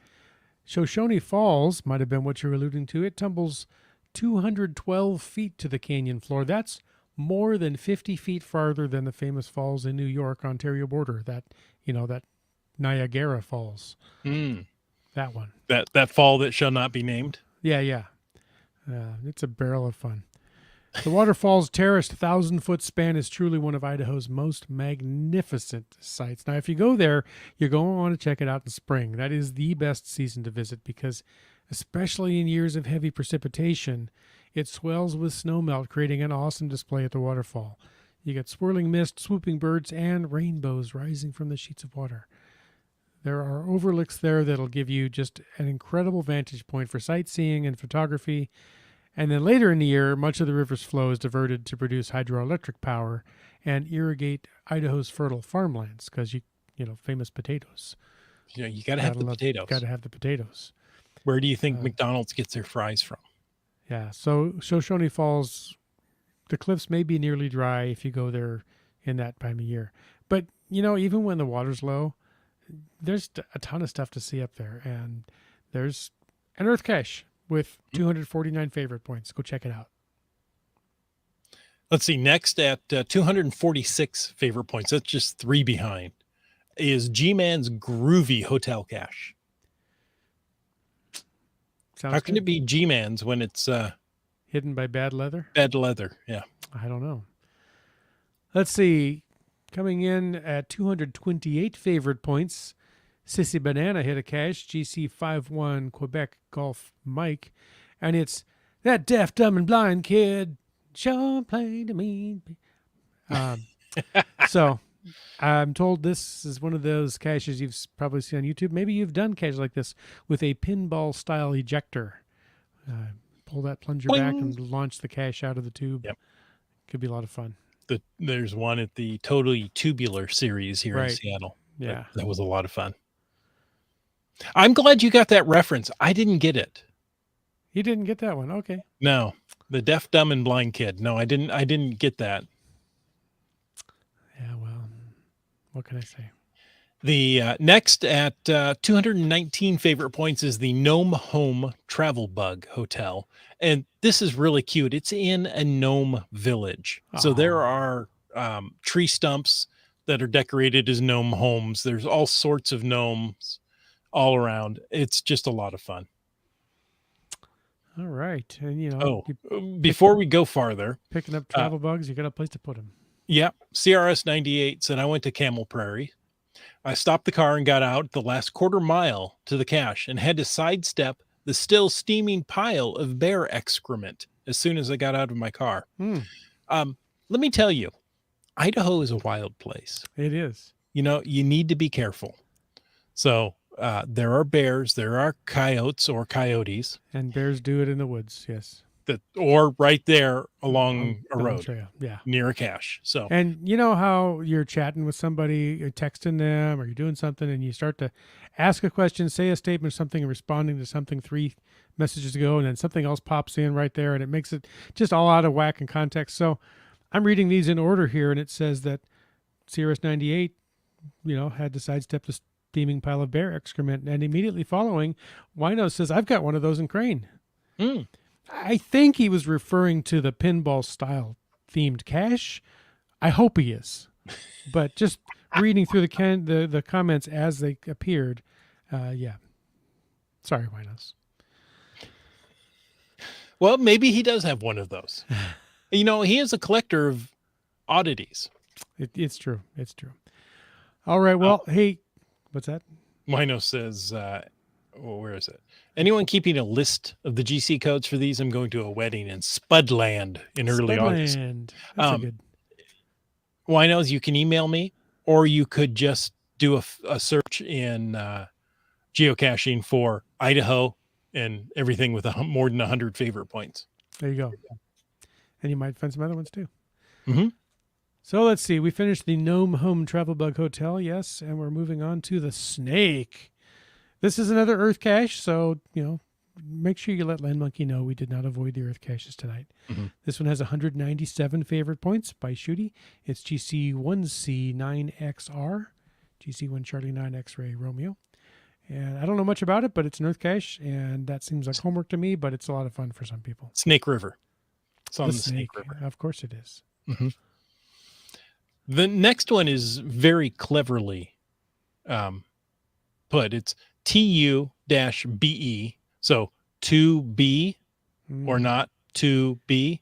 Shoshone Falls might have been what you're alluding to. It tumbles 212 feet to the canyon floor. That's more than 50 feet farther than the famous falls in New York, Ontario border. That Niagara Falls. That one. That fall that shall not be named. Yeah. It's a barrel of fun. The waterfall's terraced 1,000-foot span is truly one of Idaho's most magnificent sights. Now, if you go there, you're going to want to check it out in spring. That is the best season to visit because, especially in years of heavy precipitation, it swells with snowmelt, creating an awesome display at the waterfall. You get swirling mist, swooping birds, and rainbows rising from the sheets of water. There are overlooks there that'll give you just an incredible vantage point for sightseeing and photography. And then later in the year, much of the river's flow is diverted to produce hydroelectric power and irrigate Idaho's fertile farmlands because famous potatoes. You know, you got to have the potatoes. Got to have the potatoes. Where do you think McDonald's gets their fries from? Yeah, so Shoshone Falls, the cliffs may be nearly dry if you go there in that time of year. But, even when the water's low, there's a ton of stuff to see up there. And there's an Earth cache with 249 favorite points. Go check it out. Let's see. Next at 246 favorite points, that's just 3 behind, is G-Man's Groovy Hotel Cache. Sounds How can good. it be G-Man's when it's Hidden by bad leather? bad leather? Yeah. I don't know. Let's see. Coming in at 228 favorite points, Sissy Banana hit a cache, GC51 Quebec Golf Mike, and it's that deaf, dumb, and blind kid. Sure play to me. So I'm told this is one of those caches you've probably seen on YouTube. Maybe you've done caches like this with a pinball-style ejector. Pull that plunger back and launch the cache out of the tube. Yep. Could be a lot of fun. There's one at the Totally Tubular series here in Right. Seattle. Yeah. That was a lot of fun. I'm glad you got that reference. I didn't get it. You didn't get that one. Okay. No, the deaf, dumb, and blind kid. No, I didn't get that. Yeah, well, what can I say? The next at 219 favorite points is the Gnome Home Travel Bug Hotel. And this is really cute. It's in a gnome village. So there are tree stumps that are decorated as gnome homes. There's all sorts of gnomes all around. It's just a lot of fun. All right. And, Before we go farther, picking up travel bugs, you got a place to put them. yeah, CRS 98 said I went to Camel Prairie. I stopped the car and got out the last quarter mile to the cache and had to sidestep the still steaming pile of bear excrement as soon as I got out of my car. Let me tell you, Idaho is a wild place. It is. You know, you need to be careful. So there are bears, there are coyotes or coyotes And bears do it in the woods. Yes. that, or right there On along a down the road trail. Yeah. near a cache. So And you know how you're chatting with somebody, you're texting them, or you're doing something, and you start to ask a question, say a statement, or something, and responding to something 3 messages ago, and then something else pops in right there, and it makes it just all out of whack and context. So I'm reading these in order here, and it says that CRS-98, had to sidestep the steaming pile of bear excrement, and immediately following, Wino says, "I've got one of those in Crane." mm, I think he was referring to the pinball style themed cache. I hope he is, but just reading through the comments as they appeared, yeah. Sorry, Winos. well, maybe he does have one of those. He is a collector of oddities. It's true. It's true. All right. Well, hey, what's that? Wino says, where is it? Anyone keeping a list of the GC codes for these? I'm going to a wedding in Spudland in early August. Spudland. That's a good. Winos, you can email me, or you could just do a search in geocaching for Idaho and everything with more than 100 favorite points. There you go. And you might find some other ones too. Mm-hmm. So let's see. We finished the Gnome Home Travel Bug Hotel, yes, and we're moving on to the Snake. This is another Earth cache, so make sure you let Land Monkey know we did not avoid the Earth caches tonight. Mm-hmm. This one has 197 favorite points by Shooty. It's GC1C9XR, GC1 Charlie 9 X-Ray Romeo. And I don't know much about it, but it's an Earth cache, and that seems like homework to me, but it's a lot of fun for some people. Snake River. It's on the Snake River. Of course it is. Mm-hmm. The next one is very cleverly put. It's TU-BE, so 2B or not 2B,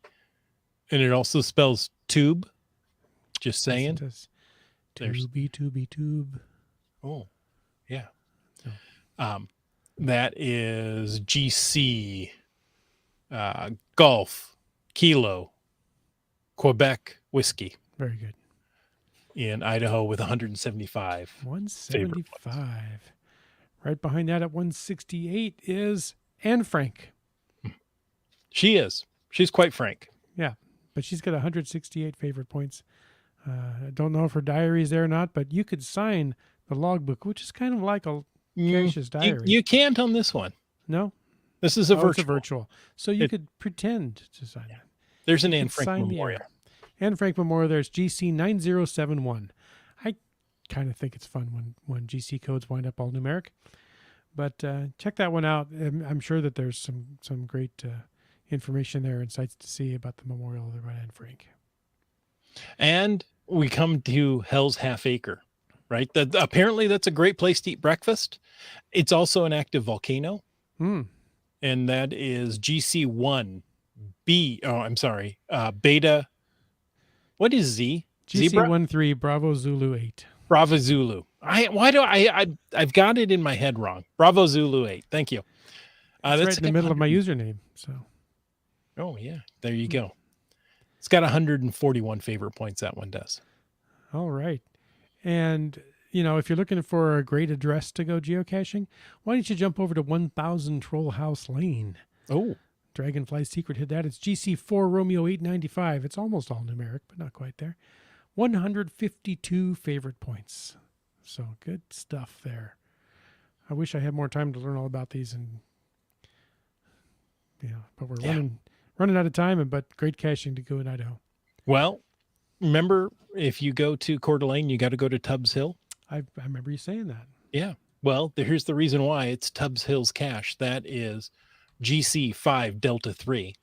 and it also spells tube. Just saying. Yes, tube. Oh, yeah. That is GC, Golf, Kilo, Quebec Whiskey. Very good. In Idaho with 175. 175. Right behind that at 168 is Anne Frank. She's quite frank. Yeah, but she's got 168 favorite points. I don't know if her diary is there or not, but you could sign the logbook, which is kind of like a cache's diary. You can't on this one. No? This is a virtual. It's a virtual. So you could pretend to sign it. There's an Anne Frank memorial. Anne Frank Memorial, there's GC9071. I kind of think it's fun when GC codes wind up all numeric. But check that one out. I'm sure that there's some great information there and sites to see about the memorial of Anne Frank. And we come to Hell's Half Acre, right? Apparently that's a great place to eat breakfast. It's also an active volcano. And that is GC1B. Beta. What is Z? GC13 Bravo Zulu 8. Bravo Zulu. I've got it in my head wrong. Bravo Zulu 8. Thank you. That's right in the middle of my username. So. Oh yeah, there you go. It's got 141 favorite points. That one does. All right. And if you're looking for a great address to go geocaching, why don't you jump over to 1000 Troll House Lane? Oh. Dragonfly Secret hid that. It's GC4 Romeo 895. It's almost all numeric, but not quite there. 152 favorite points. So good stuff there. I wish I had more time to learn all about these, but we're running out of time. But great caching to go in Idaho. Well, remember, if you go to Coeur d'Alene, you got to go to Tubbs Hill. I remember you saying that. Yeah. Well, here's the reason why. It's Tubbs Hill's cache. That is GC5 Delta 3.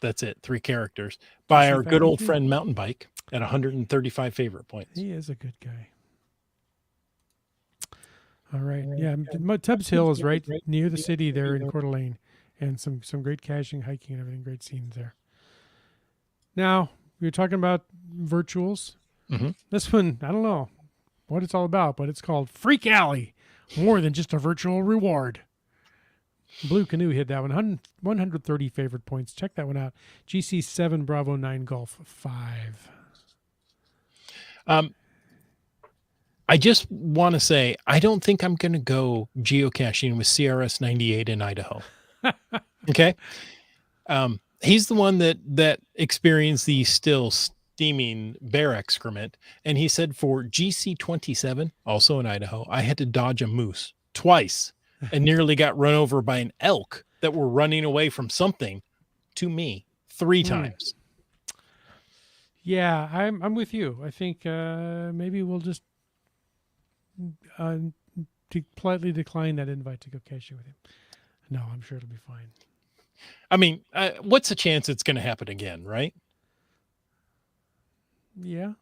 That's it. 3 characters by our good old friend Mountain Bike at 135 favorite points. He is a good guy. All right. Yeah. Tubbs Hill is right near the city there in Coeur d'Alene, and some great caching, hiking, and everything. Great scenes there. Now, we were talking about virtuals. Mm-hmm. This one, I don't know what it's all about, but it's called Freak Alley. More than just a virtual reward. Blue Canoe hit that one. 130 favorite points. Check that one out. GC7 Bravo 9 Golf 5. Um, I just want to say I don't think I'm going to go geocaching with CRS 98 in Idaho. Okay. He's the one that experienced the still steaming bear excrement, and he said for GC 27, also in Idaho, I had to dodge a moose twice and nearly got run over by an elk that were running away from something to me three Hmm. times. Yeah, I'm with you. I think maybe we'll just uh, politely decline that invite to go caching with him. No, I'm sure it'll be fine. I mean, what's the chance it's going to happen again, right? Yeah.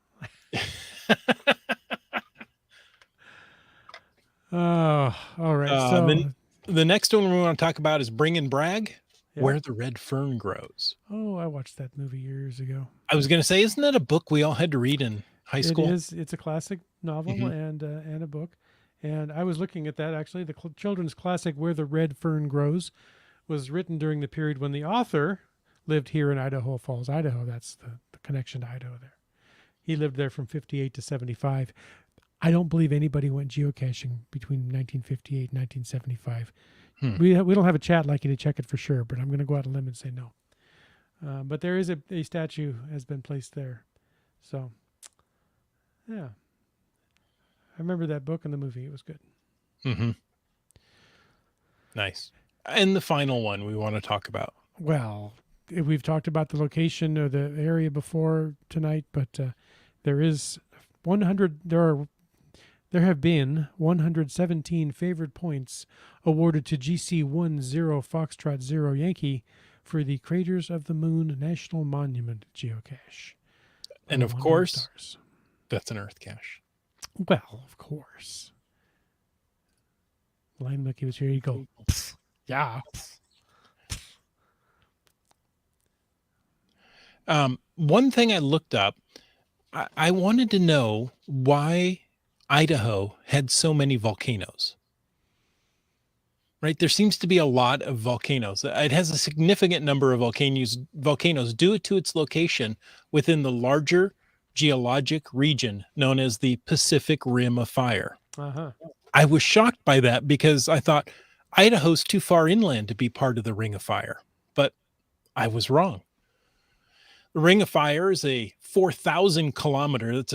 Oh, all right. So, Then the next one we want to talk about is Bring and Brag, yeah. Where the Red Fern Grows. Oh, I watched that movie years ago. I was going to say, isn't that a book we all had to read in high It school? is. It's a classic novel Mhm. and a book. And I was looking at that actually. The children's classic "Where the Red Fern Grows" was written during the period when the author lived here in Idaho Falls, Idaho. That's the connection to Idaho there. He lived there from 58 to 75. I don't believe anybody went geocaching between 1958 and 1975. Hmm. We don't have a chat like you to check it for sure, but I'm going to go out on a limb and say no. But there is a statue has been placed there. So, yeah. I remember that book and the movie. It was good. Mm-hmm. Nice. And the final one we want to talk about. Well, we've talked about the location or the area before tonight, but there is 100. There have been 117 favored points awarded to GC 10 Foxtrot 0 Yankee for the Craters of the Moon National Monument geocache. And of course, that's an Earth cache. Well, of course. Line Mickey was here. You go. Yeah. One thing I looked up, I wanted to know why Idaho had so many volcanoes. Right? There seems to be a lot of volcanoes. It has a significant number of volcanoes due to its location within the larger geologic region known as the Pacific Rim of Fire. Uh-huh. I was shocked by that because I thought Idaho's too far inland to be part of the Ring of Fire, but I was wrong. The Ring of Fire is a 40,000 kilometer, that's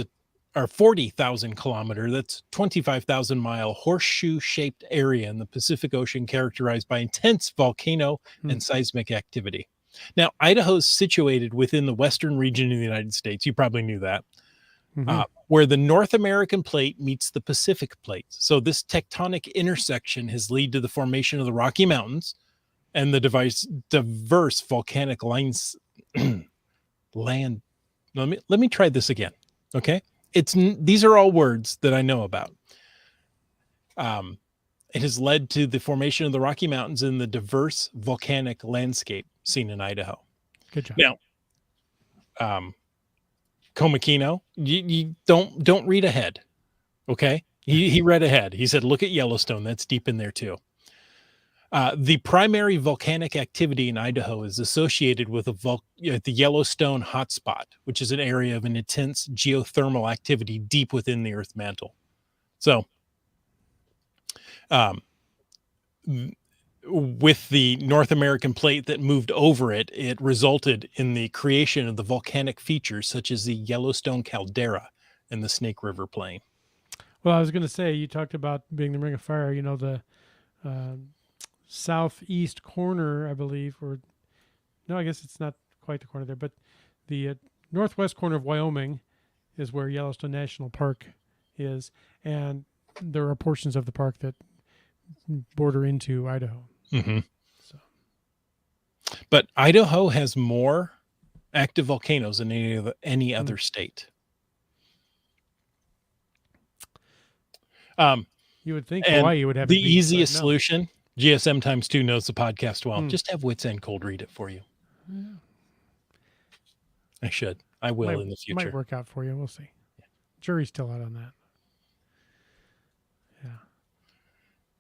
25,000 mile horseshoe shaped area in the Pacific Ocean characterized by intense volcano and seismic activity. Now, Idaho is situated within the western region of the United States. You probably knew that. Where the North American plate meets the Pacific plate. So this tectonic intersection has led to the formation of the Rocky Mountains and the diverse volcanic lines land. Let me try this again. Okay. These are all words that I know about. It has led to the formation of the Rocky Mountains and the diverse volcanic landscape seen in Idaho. Good job. Now, Komakino, you don't read ahead. Okay. He read ahead. He said, look at Yellowstone. That's deep in there too. The primary volcanic activity in Idaho is associated with the Yellowstone hotspot, which is an area of an intense geothermal activity deep within the Earth mantle. So, with the North American plate that moved over it, it resulted in the creation of the volcanic features such as the Yellowstone caldera and the Snake River Plain. Well, I was going to say, you talked about being the Ring of Fire, the southeast corner, I believe, or no, I guess it's not quite the corner there, but the northwest corner of Wyoming is where Yellowstone National Park is, and there are portions of the park that border into Idaho. Mm-hmm. But Idaho has more active volcanoes than any other state. You would think Hawaii would have the easiest solution. GSM times 2 knows the podcast well. Just have Wits End Cold read it for you. Yeah. I should. I will in the future. Might work out for you. We'll see. Yeah. Jury's still out on that. Yeah.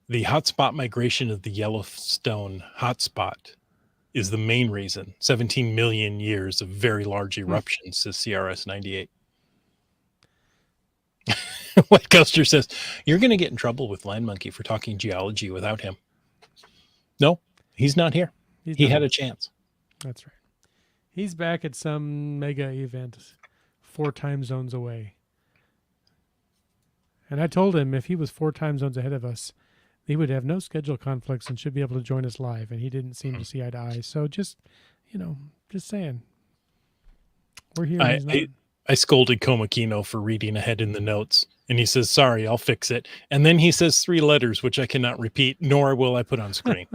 The hotspot migration of the Yellowstone hotspot is the main reason. 17 million years of very large eruptions, says CRS 98. White Coaster says, you're going to get in trouble with Land Monkey for talking geology without him. No, he's not here. He had a chance. That's right. He's back at some mega event 4 time zones away. And I told him if he was 4 time zones ahead of us, he would have no schedule conflicts and should be able to join us live. And he didn't seem to see eye to eye. So just saying. We're here. I scolded Komakino for reading ahead in the notes. And he says, sorry, I'll fix it. And then he says 3 letters, which I cannot repeat, nor will I put on screen.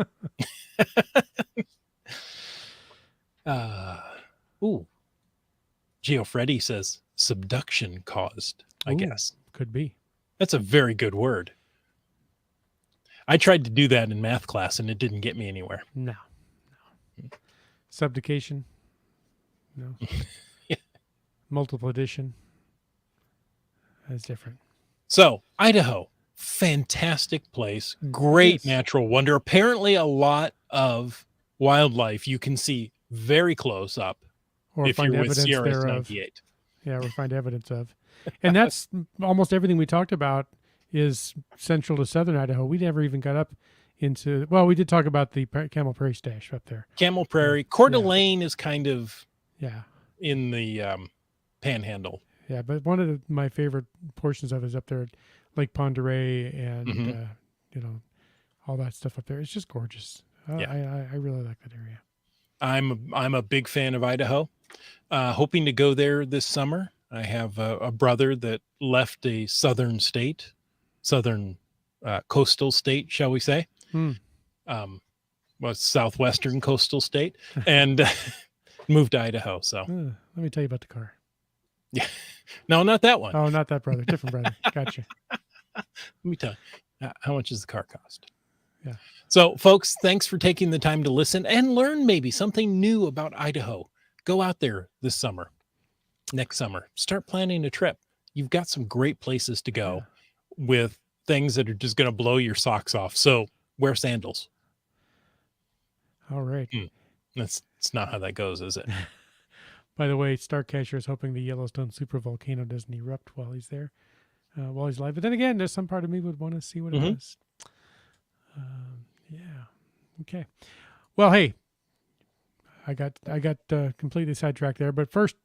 Geo Freddy says subduction caused, I guess. Could be. That's a very good word. I tried to do that in math class and it didn't get me anywhere. No. Subducation. No. Yeah. Multiple addition. That's different. So, Idaho, fantastic place, great natural wonder. Apparently a lot of wildlife you can see very close up or if find you're with evidence Sierra thereof. 98. Yeah, or find evidence of. And that's almost everything we talked about is central to southern Idaho. We never even got up into, well, we did talk about the Camel Prairie Stash up there. Camel Prairie. Coeur d'Alene is kind of in the panhandle. Yeah, but one of my favorite portions of it is up there at Lake Pend Oreille and, all that stuff up there. It's just gorgeous. I really like that area. I'm a big fan of Idaho. Hoping to go there this summer. I have a brother that left a southern coastal state, shall we say? Southwestern coastal state, and moved to Idaho. So let me tell you about the car. Yeah, no, not that one. Oh, not that brother, different brother. Gotcha. Let me tell you, how much does the car cost? Yeah. So, folks, thanks for taking the time to listen and learn maybe something new about Idaho. Go out there this summer, next summer. Start planning a trip. You've got some great places to go with things that are just going to blow your socks off. So wear sandals. All right. That's not how that goes, is it? By the way, Starcacher is hoping the Yellowstone supervolcano doesn't erupt while he's there, while he's live. But then again, there's some part of me would want to see what it is. Okay. Well, hey, I got completely sidetracked there. But first,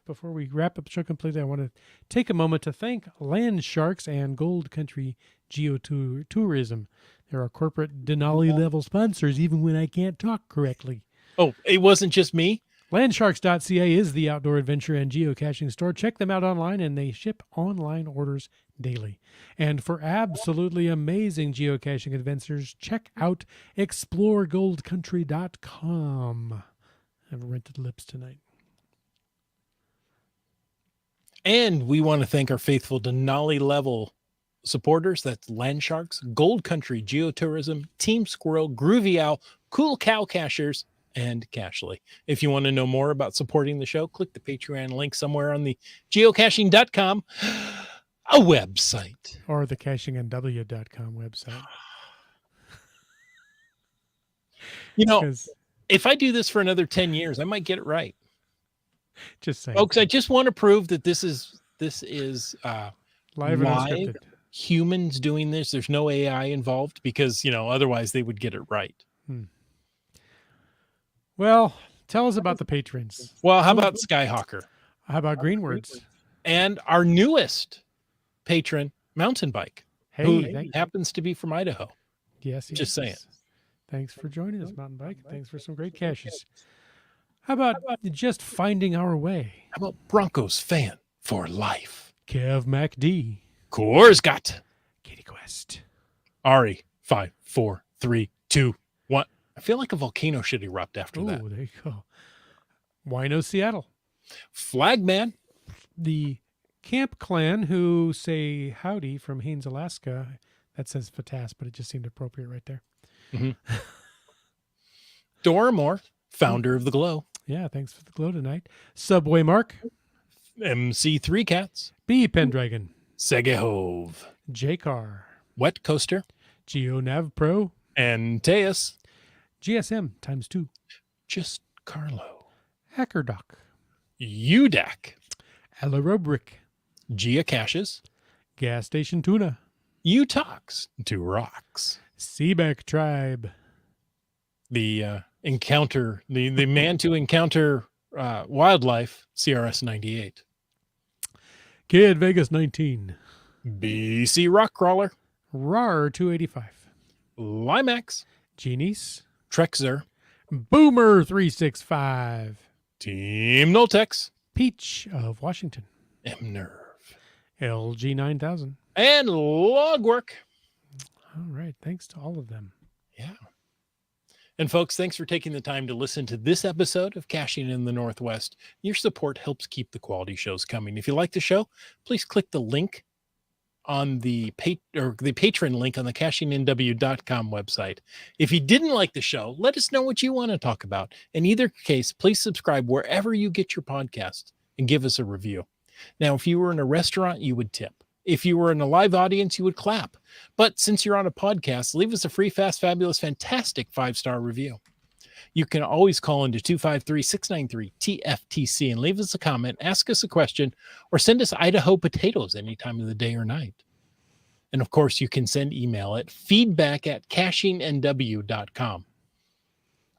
before we wrap up the show completely, I want to take a moment to thank Land Sharks and Gold Country Geotourism. They're our corporate Denali level sponsors, even when I can't talk correctly. Oh, it wasn't just me? Landsharks.ca is the outdoor adventure and geocaching store. Check them out online, and they ship online orders daily. And for absolutely amazing geocaching adventures, check out exploregoldcountry.com. I have rented lips tonight. And we want to thank our faithful Denali level supporters. That's Landsharks, Gold Country Geotourism, Team Squirrel, Groovy Owl, Cool Cow Cachers, and Cashly. If you want to know more about supporting the show, click the Patreon link somewhere on the geocaching.com a website. Or the cachingandw.com website. You know, if I do this for another 10 years, I might get it right. Just saying. Folks, I just want to prove that this is live and unscripted. Humans doing this. There's no AI involved because, otherwise they would get it right. Well, tell us about the patrons. Well, how about Skyhawker? How about Greenwords? And our newest patron, Mountain Bike, who happens to be from Idaho. Yes. Just saying. Thanks for joining us, Mountain Bike. Thanks for some great caches. How about just finding our way? How about Broncos fan for life? Kev MacD. Korsgat. Katie Quest. Ari, 5, 4, 3, 2, 1. I feel like a volcano should erupt after that. Oh, there you go. Wino Seattle. Flagman. The Camp Clan, who say howdy from Haines, Alaska. That says Fatas, but it just seemed appropriate right there. Doramore, founder of the Glow. Yeah, thanks for the glow tonight. Subway Mark. MC3 Cats. B Pendragon. Segehove. J-Car. Wet Coaster. GeoNav Pro. And Teus. GSM ×2. Just Carlo. HackerDoc. UDAC. Alarobrick. Geocaches. Gas Station Tuna. You talks to rocks. Seabeck Tribe. The encounter, the man to encounter wildlife, CRS 98. Kid Vegas 19. BC Rock Crawler. RAR 285. Limax. Genies. Trexer. Boomer 365. Team Noltex. Peach of Washington. M-Nerve. LG 9000. And Logwork. All right. Thanks to all of them. Yeah. And folks, thanks for taking the time to listen to this episode of Caching in the Northwest. Your support helps keep the quality shows coming. If you like the show, please click the link on the patron link on the cachingnw.com website. If you didn't like the show, let us know what you want to talk about. In either case, please subscribe wherever you get your podcast and give us a review. Now, if you were in a restaurant, you would tip. If you were in a live audience, you would clap. But since you're on a podcast, leave us a free, fast, fabulous, fantastic 5-star review. You can always call into 253-693-TFTC and leave us a comment, ask us a question, or send us Idaho potatoes any time of the day or night. And of course, you can send email at feedback@cachingnw.com.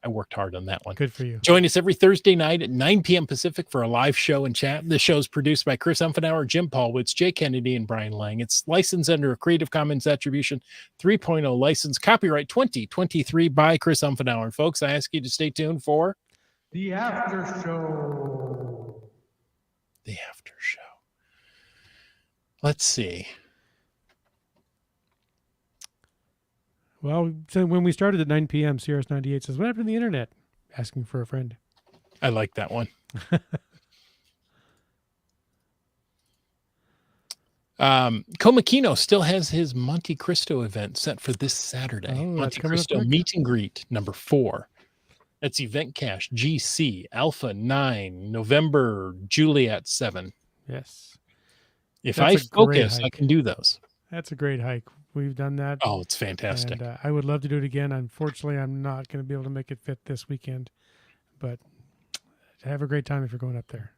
I worked hard on that one. Good for you. Join us every Thursday night at 9 p.m. Pacific for a live show and chat. The show is produced by Chris Umfenauer, Jim Paulwitz, Jay Kennedy, and Brian Lang. It's licensed under a Creative Commons Attribution 3.0 license, copyright 2023 by Chris Umfenauer. And folks, I ask you to stay tuned for The After Show. the after show. Let's see. Well, so when we started at 9 p.m., CRS98 says, what happened to the internet? Asking for a friend. I like that one. Comakino still has his Monte Cristo event set for this Saturday. Oh, that's Monte coming up Cristo quick. Meet and Greet number 4. That's Event Cache GC Alpha 9, November Juliet 7. Yes. If That's I a great focus, I hike. can do those. That's a great hike. We've done that. Oh, it's fantastic. And I would love to do it again. Unfortunately, I'm not going to be able to make it fit this weekend. But have a great time if you're going up there.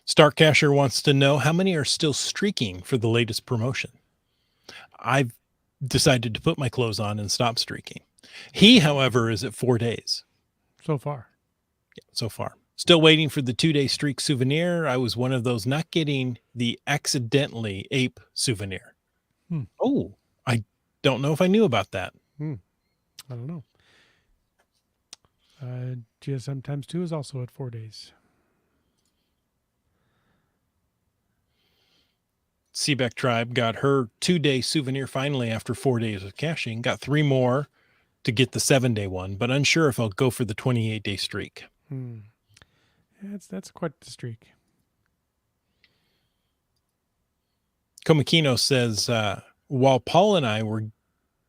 Star Cacher wants to know how many are still streaking for the latest promotion. I've decided to put my clothes on and stop streaking. He, however, is at 4 days. So far. Yeah, so far. Still waiting for the 2-day streak souvenir. I was one of those not getting the accidentally ape souvenir. Oh, I don't know if I knew about that. I don't know. GSM times 2 is also at 4 days. Seabeck Tribe got her 2-day souvenir finally after 4 days of caching. Got 3 more to get the 7-day one, but unsure if I'll go for the 28-day streak. Yeah, that's quite the streak. Comakino says, while Paul and I were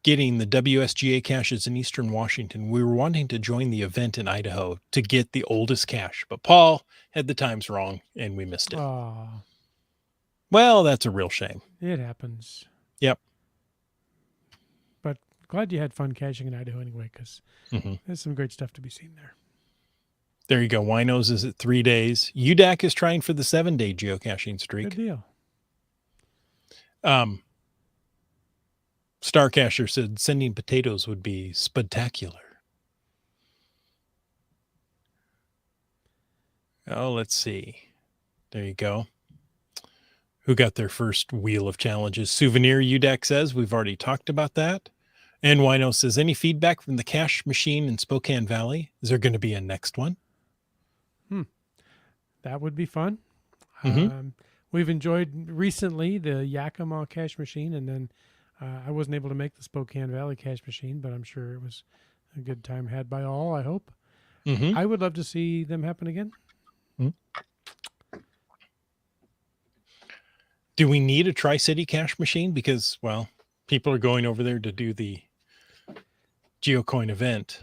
getting the WSGA caches in Eastern Washington, we were wanting to join the event in Idaho to get the oldest cache, but Paul had the times wrong and we missed it. Oh, Well, that's a real shame. it happens. Yep. But glad you had fun caching in Idaho anyway, because there's some great stuff to be seen there. There you go. Winos is at 3 days. UDAC is trying for the 7-day geocaching streak. Good deal. Starcacher said sending potatoes would be spectacular. Oh, let's see. There you go. Who got their first wheel of challenges? Souvenir, UDAC says. We've already talked about that. And Wino says, any feedback from the cache machine in Spokane Valley? Is there going to be a next one? That would be fun. We've enjoyed recently the Yakima cache machine, and then I wasn't able to make the Spokane Valley cache machine, but I'm sure it was a good time had by all, I hope. I would love to see them happen again. Do we need a Tri-City cache machine? Because, well, people are going over there to do the GeoCoin event.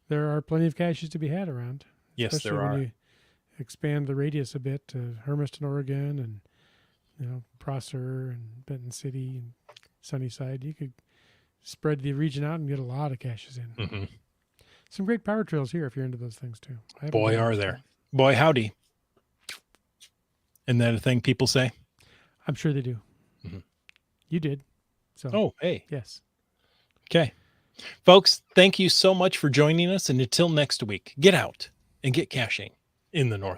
There are plenty of caches to be had around. Yes, Especially there when are. you expand the radius a bit to Hermiston, Oregon, and Prosser and Benton City and Sunnyside. You could spread the region out and get a lot of caches in. Some great power trails here if you're into those things too. Boy, are there. Boy, howdy. Isn't that a thing people say? I'm sure they do. Mhm. You did. So, Oh, hey. yes. Okay. Folks, thank you so much for joining us. And until next week, get out and get caching in the North.